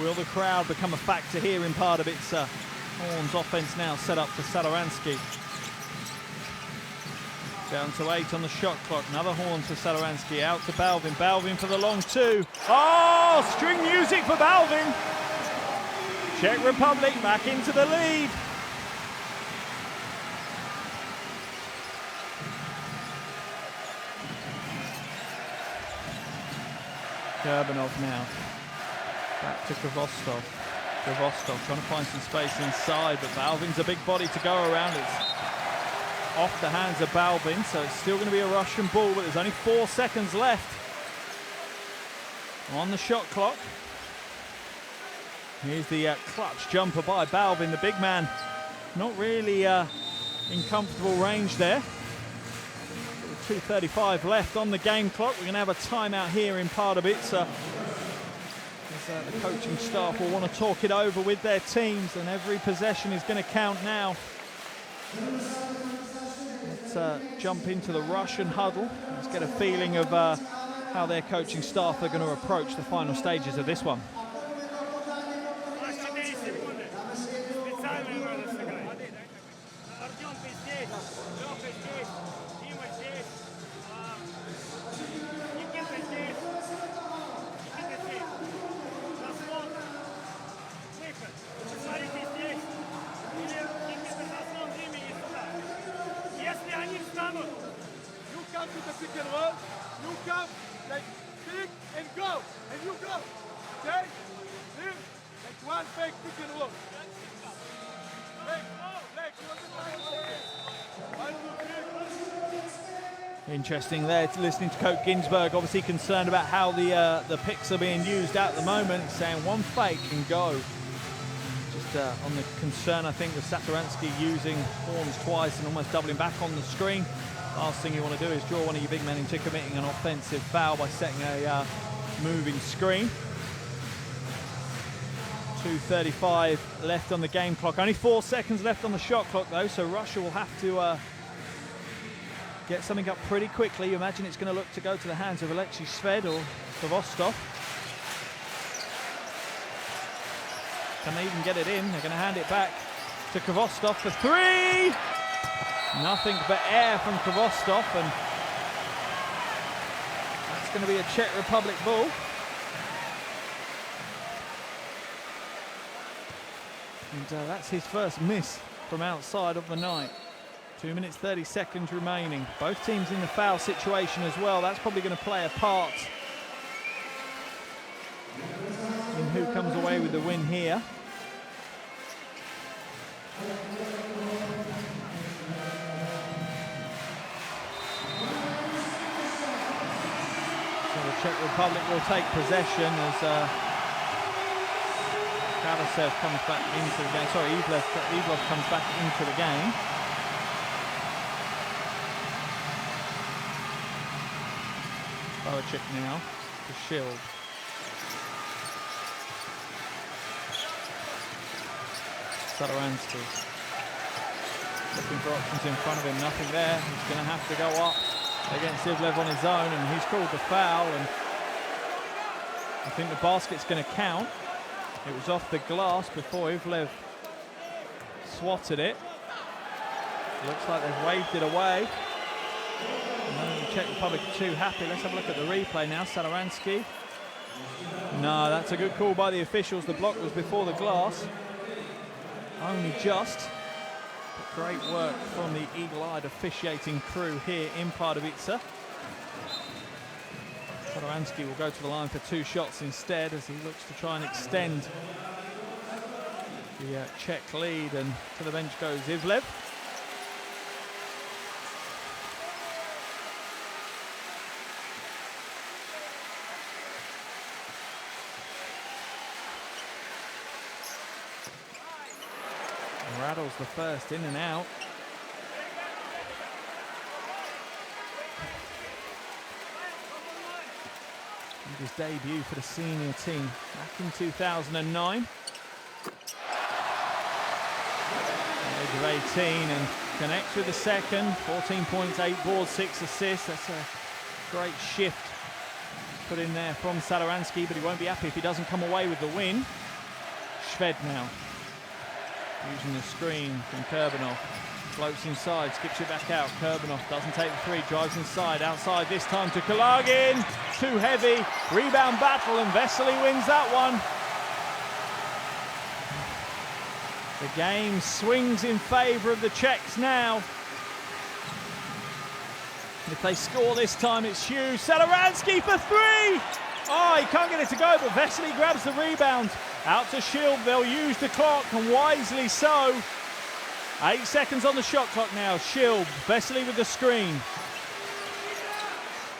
Will the crowd become a factor here in Pardubice? Horn's offense now set up for Satoransky. Down to 8 on the shot clock. Another Horns for Satoransky. Out to Balvin. Balvin for the long 2. Oh, string music for Balvin. Czech Republic back into the lead. Kurbanov now. Back to Kvostov. Kvostov trying to find some space inside, but Balvin's a big body to go around. It's off the hands of Balvin, so it's still going to be a Russian ball, but there's only 4 seconds left on the shot clock. Here's the clutch jumper by Balvin, the big man. Not really in comfortable range there. 2:35 left on the game clock. We're going to have a timeout here in Pardubice. The coaching staff will want to talk it over with their teams, and every possession is going to count now. Let's jump into the Russian huddle. Let's get a feeling of how their coaching staff are going to approach the final stages of this one. Interesting there, listening to Coach Ginsberg, obviously concerned about how the picks are being used at the moment. He's saying one fake and go. Just on the concern, I think, of Satoransky using horns twice and almost doubling back on the screen. Last thing you want to do is draw one of your big men into committing an offensive foul by setting a moving screen. 2:35 left on the game clock. Only 4 seconds left on the shot clock, though, so Russia will have to get something up pretty quickly. You imagine it's going to look to go to the hands of Alexei Sved or Kvostov. Can they even get it in? They're going to hand it back to Kvostov for 3! Nothing but air from Kvostov, and that's going to be a Czech Republic ball. And that's his first miss from outside of the night. 2 minutes 30 seconds remaining. Both teams in the foul situation as well. That's probably going to play a part in who comes away with the win here. So the Czech Republic will take possession as Karasev comes back into the game. Sorry, Ivlov comes back into the game. Boachik now to Shield. Satoransky looking for options in front of him, nothing there. He's going to have to go up against Ivlev on his own, and he's called the foul, and I think the basket's going to count. It was off the glass before Ivlev swatted it. Looks like they've waved it away. The Czech Republic are too happy. Let's have a look at the replay now. Satoransky. No, that's a good call by the officials. The block was before the glass. Only just. But great work from the eagle-eyed officiating crew here in Pardubice. Satoransky will go to the line for 2 shots instead as he looks to try and extend the Czech lead, and to the bench goes Ivlev. Rattles the first in and out. His debut for the senior team back in 2009. Age of 18 and connects with the second. 14 points, 8 boards, 6 assists. That's a great shift put in there from Satoransky, but he won't be happy if he doesn't come away with the win. Sved now, using the screen from Kurbanov. Floats inside, skips it back out. Kurbanov doesn't take the 3, drives inside, outside this time to Kalagin. Too heavy, rebound battle, and Vesely wins that one. The game swings in favour of the Czechs now. If they score this time, it's huge. Satoransky for 3! Oh, he can't get it to go, but Vesely grabs the rebound. Out to Shield, they'll use the clock, and wisely so. 8 seconds on the shot clock now. Shield, Vesely with the screen.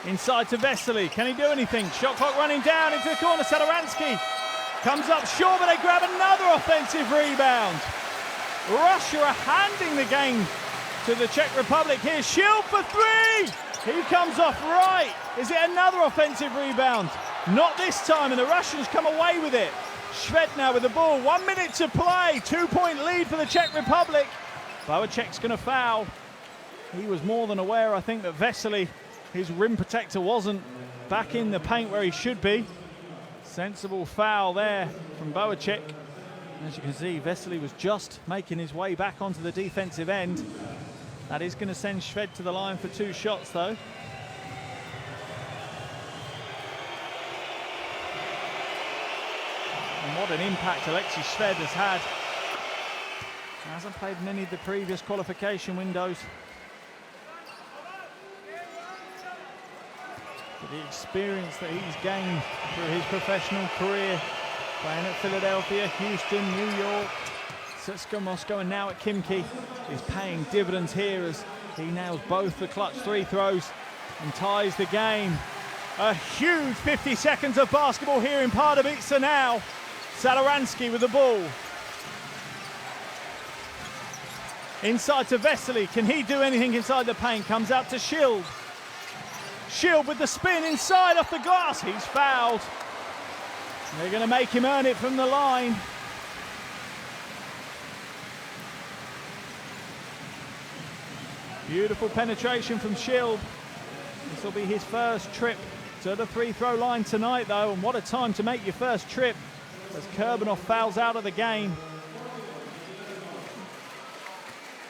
Inside to Vesely, can he do anything? Shot clock running down into the corner, Sadaransky comes up short, but they grab another offensive rebound. Russia are handing the game to the Czech Republic here. Shield for three! He comes off right. Is it another offensive rebound? Not this time, and the Russians come away with it. Shved now with the ball. 1 minute to play. 2-point lead for the Czech Republic. Boacek's going to foul. He was more than aware, I think, that Vesely, his rim protector, wasn't back in the paint where he should be. Sensible foul there from Boacek. As you can see, Vesely was just making his way back onto the defensive end. That is going to send Shved to the line for 2 shots, though. And what an impact Alexei Shved has had. He hasn't played in any of the previous qualification windows. But the experience that he's gained through his professional career, playing at Philadelphia, Houston, New York, CSKA Moscow, and now at Khimki, is paying dividends here as he nails both the clutch 3 throws and ties the game. A huge 50 seconds of basketball here in Pardubice now. Sadaransky with the ball. Inside to Vesely. Can he do anything inside the paint? Comes out to Shield. Shield with the spin inside off the glass. He's fouled. They're going to make him earn it from the line. Beautiful penetration from Shield. This will be his first trip to the free throw line tonight, though, and what a time to make your first trip as Kurbanov fouls out of the game.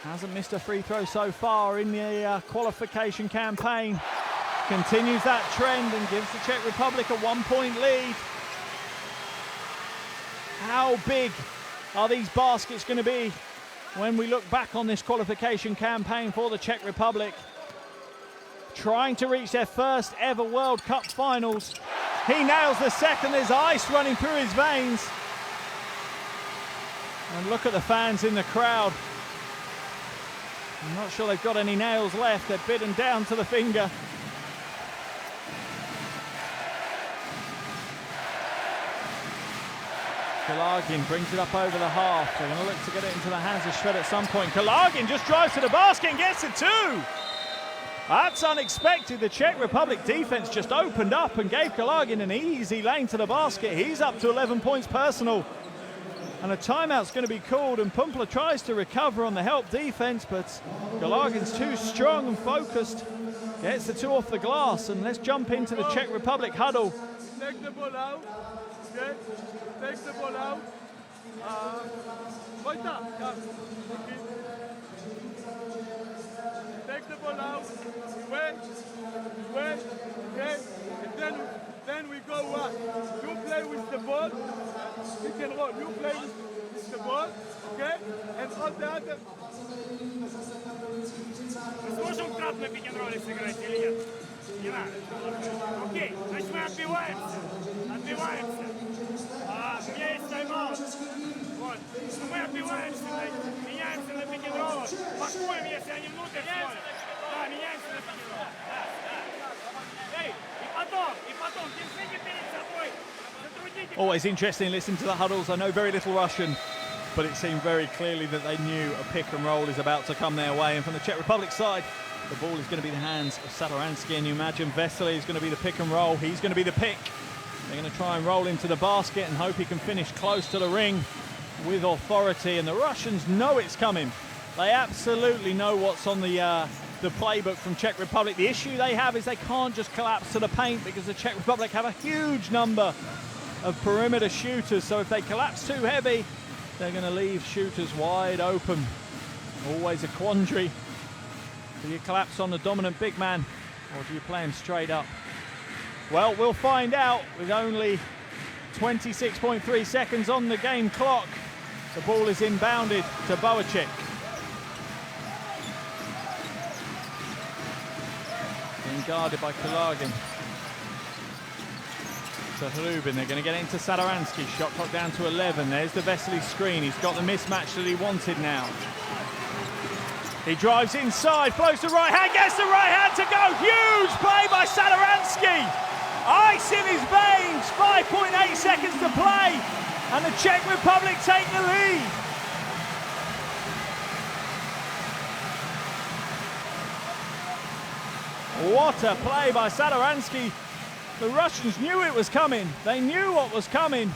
Hasn't missed a free throw so far in the qualification campaign. Continues that trend and gives the Czech Republic a 1-point lead. How big are these baskets going to be when we look back on this qualification campaign for the Czech Republic? Trying to reach their first ever World Cup finals. He nails the second. There's ice running through his veins. And look at the fans in the crowd. I'm not sure they've got any nails left. They're bitten down to the finger. Kalagin brings it up over the half. They're going to look to get it into the hands of Shved at some point. Kalagin just drives to the basket and gets it too. That's unexpected. The Czech Republic defense just opened up and gave Kalagin an easy lane to the basket. He's up to 11 points personal. And a timeout's going to be called, and Pumpla tries to recover on the help defense, but Galagin's too strong and focused. Gets the 2 off the glass, and let's jump into the Czech Republic huddle. Take the ball out, okay? Take the ball out. Vojta, come. Take the ball out. Wait, okay? And then we go what? You play with the ball. You can roll. You play with the ball, okay? And all the other. Мы сможем крат на пик-н-ролле сыграть или нет? Не надо. Окей, значит мы отбиваемся. У меня есть тайм-аут. Вот. Но мы отбиваемся, меняемся на пик-н-роллах. Пакуем, если они внутрь входят. Да, меняемся на пик-н-роллах. Эй, и потом, держите перед собой. Always interesting listening to the huddles. I know very little Russian, but it seemed very clearly that they knew a pick and roll is about to come their way. And from the Czech Republic side, the ball is going to be in the hands of Sadaransky, and you imagine Vesely is going to be the pick and roll. He's going to be the pick. They're going to try and roll into the basket and hope he can finish close to the ring with authority. And the Russians know it's coming. They absolutely know what's on the playbook from Czech Republic. The issue they have is they can't just collapse to the paint because the Czech Republic have a huge number of perimeter shooters. So if they collapse too heavy, they're going to leave shooters wide open. Always a quandary. Do you collapse on the dominant big man, or do you play him straight up? Well, we'll find out with only 26.3 seconds on the game clock. The ball is inbounded to Boacek. Being guarded by Kalagin. to Hrubin. They're going to get into Sadaransky. Shot clock down to 11. There's the Vesely screen. He's got the mismatch that he wanted now. He drives inside, flows to right hand, gets the right hand to go. Huge play by Sadaransky. Ice in his veins. 5.8 seconds to play. And the Czech Republic take the lead. What a play by Sadaransky. The Russians knew it was coming. They knew what was coming,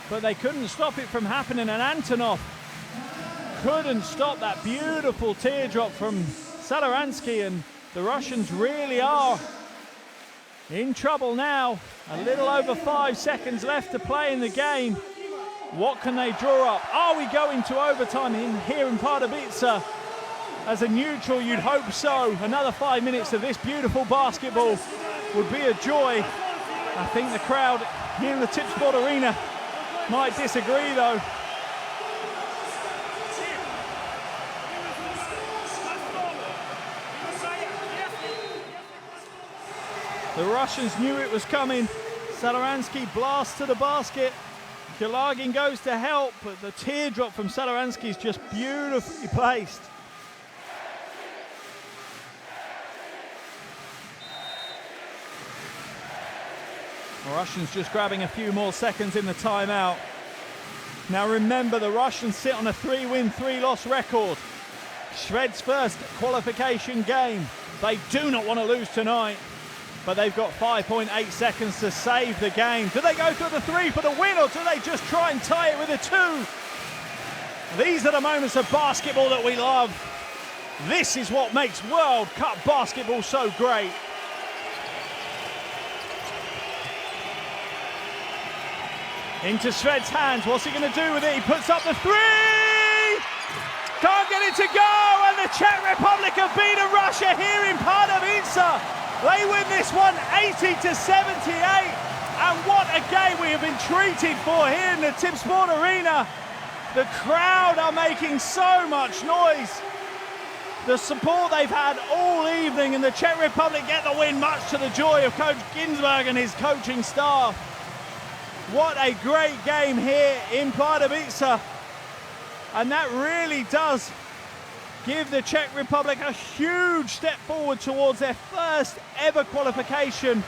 but they couldn't stop it from happening. And Antonov couldn't stop that beautiful teardrop from Sadaransky. And the Russians really are in trouble now. A little over 5 seconds left to play in the game. What can they draw up? Are we going to overtime here in Pardubice? As a neutral, you'd hope so. Another 5 minutes of this beautiful basketball would be a joy. I think the crowd here in the Tipsport Arena might disagree though. The Russians knew it was coming. Sadaransky blasts to the basket. Kulagin goes to help, but the teardrop from Sadaransky is just beautifully placed. The Russians just grabbing a few more seconds in the timeout. Now remember, the Russians sit on a 3-win, 3-loss record. Shved's first qualification game. They do not want to lose tonight, but they've got 5.8 seconds to save the game. Do they go for the 3 for the win, or do they just try and tie it with a 2? These are the moments of basketball that we love. This is what makes World Cup basketball so great. Into Shved's hands, what's he going to do with it? He puts up the 3! Can't get it to go, and the Czech Republic have beaten Russia here in Pardubice. They win this one 80-78, and what a game we have been treated for here in the Tipsport Arena. The crowd are making so much noise. The support they've had all evening, and the Czech Republic get the win, much to the joy of Coach Ginsberg and his coaching staff. What a great game here in Pardubice. And that really does give the Czech Republic a huge step forward towards their first ever qualification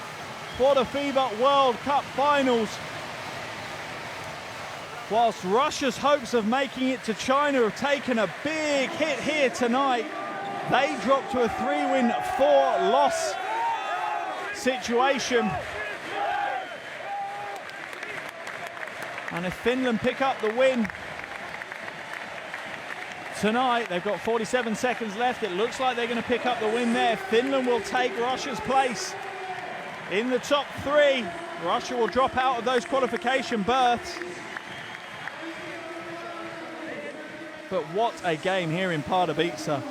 for the FIBA World Cup finals. Whilst Russia's hopes of making it to China have taken a big hit here tonight, they dropped to a 3-win, 4-loss situation. And if Finland pick up the win tonight, they've got 47 seconds left. It looks like they're going to pick up the win there. Finland will take Russia's place in the top 3. Russia will drop out of those qualification berths. But what a game here in Pardubice.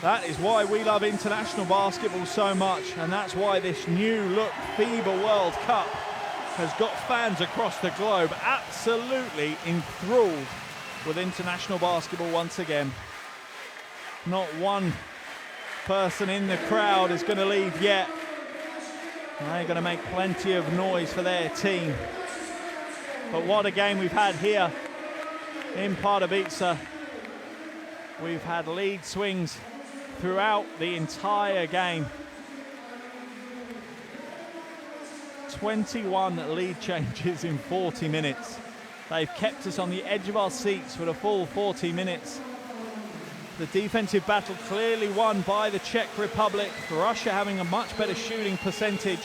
That is why we love international basketball so much, and that's why this new look FIBA World Cup has got fans across the globe absolutely enthralled with international basketball once again. Not one person in the crowd is going to leave yet. They're going to make plenty of noise for their team. But what a game we've had here in Pardubice. We've had lead swings throughout the entire game. 21 lead changes in 40 minutes. They've kept us on the edge of our seats for the full 40 minutes. The defensive battle clearly won by the Czech Republic. Russia having a much better shooting percentage.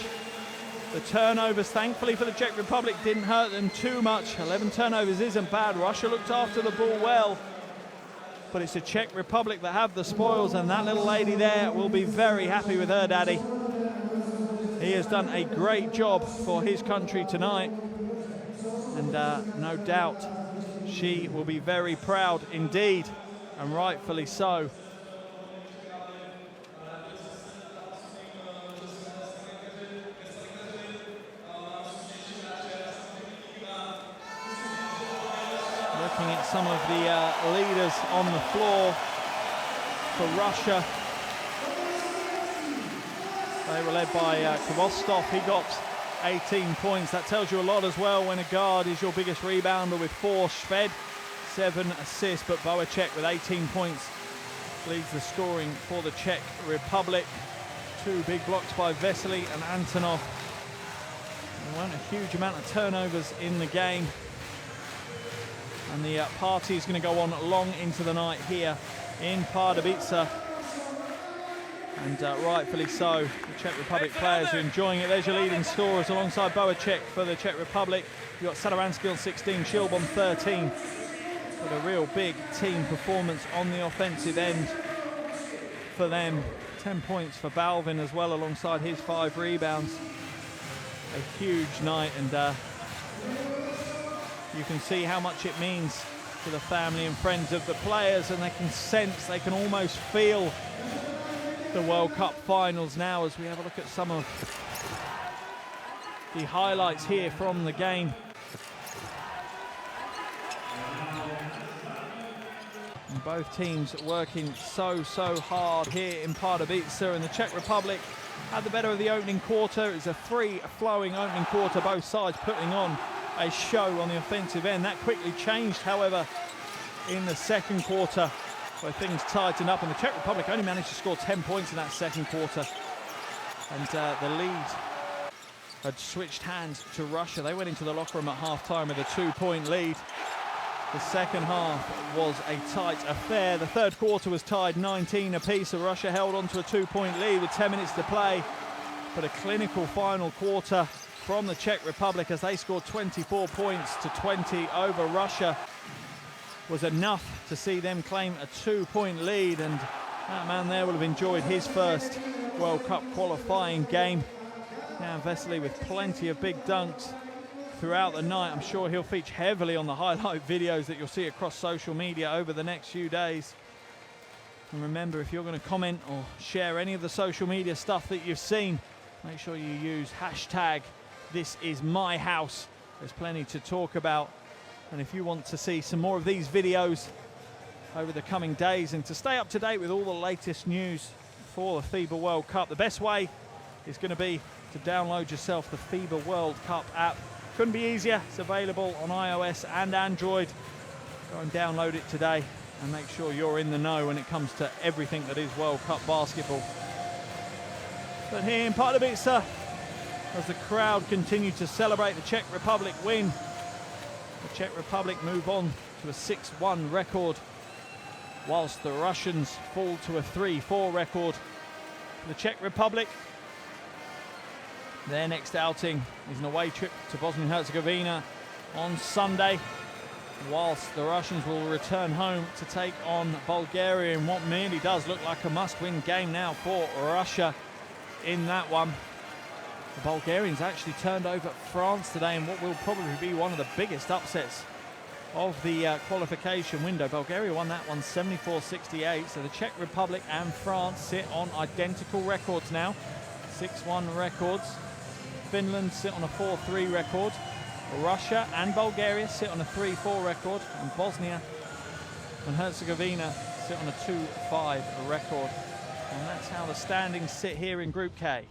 The turnovers, thankfully for the Czech Republic, didn't hurt them too much. 11 turnovers isn't bad. Russia looked after the ball well. But it's the Czech Republic that have the spoils, and that little lady there will be very happy with her daddy. He has done a great job for his country tonight, and no doubt she will be very proud indeed, and rightfully so. Looking at some of the leaders on the floor for Russia. They were led by Kvostov. He got 18 points. That tells you a lot as well when a guard is your biggest rebounder with 4. Šved, 7 assists, but Boacek with 18 points leads the scoring for the Czech Republic. 2 big blocks by Vesely and Antonov. There weren't a huge amount of turnovers in the game. And the party is going to go on long into the night here in Pardubice. And rightfully so, the Czech Republic players are enjoying it. There's your leading scorers alongside Boacek for the Czech Republic. You've got Sadaransky on 16, Shilb on 13. But a real big team performance on the offensive end for them. 10 points for Balvin as well, alongside his 5 rebounds. A huge night, and you can see how much it means to the family and friends of the players, and they can sense, they can almost feel the World Cup finals now as we have a look at some of the highlights here from the game. And both teams working so hard here in Pardubice, and the Czech Republic had the better of the opening quarter. It was a free-flowing opening quarter, both sides putting on a show on the offensive end. That quickly changed, however, in the second quarter, where things tightened up, and the Czech Republic only managed to score 10 points in that second quarter. And the lead had switched hands to Russia. They went into the locker room at half-time with a 2-point lead. The second half was a tight affair. The third quarter was tied 19 apiece, so Russia held on to a 2-point lead with 10 minutes to play. But a clinical final quarter from the Czech Republic, as they scored 24 points to 20 over Russia, was enough to see them claim a 2-point lead, and that man there will have enjoyed his first World Cup qualifying game. Now Vesely with plenty of big dunks throughout the night. I'm sure he'll feature heavily on the highlight videos that you'll see across social media over the next few days. And remember, if you're going to comment or share any of the social media stuff that you've seen, make sure you use hashtag #ThisIsMyHouse. There's plenty to talk about. And if you want to see some more of these videos over the coming days and to stay up to date with all the latest news for the FIBA World Cup, the best way is going to be to download yourself the FIBA World Cup app. Couldn't be easier. It's available on iOS and Android. Go and download it today and make sure you're in the know when it comes to everything that is World Cup basketball. But here in Pardubice, as the crowd continue to celebrate the Czech Republic win, the Czech Republic move on to a 6-1 record, whilst the Russians fall to a 3-4 record. For the Czech Republic, their next outing is an away trip to Bosnia and Herzegovina on Sunday, whilst the Russians will return home to take on Bulgaria in what merely does look like a must-win game now for Russia in that one. The Bulgarians actually turned over France today in what will probably be one of the biggest upsets of the qualification window. Bulgaria won that one 74-68, so the Czech Republic and France sit on identical records now, 6-1 records. Finland sit on a 4-3 record. Russia and Bulgaria sit on a 3-4 record, and Bosnia and Herzegovina sit on a 2-5 record. And that's how the standings sit here in Group K.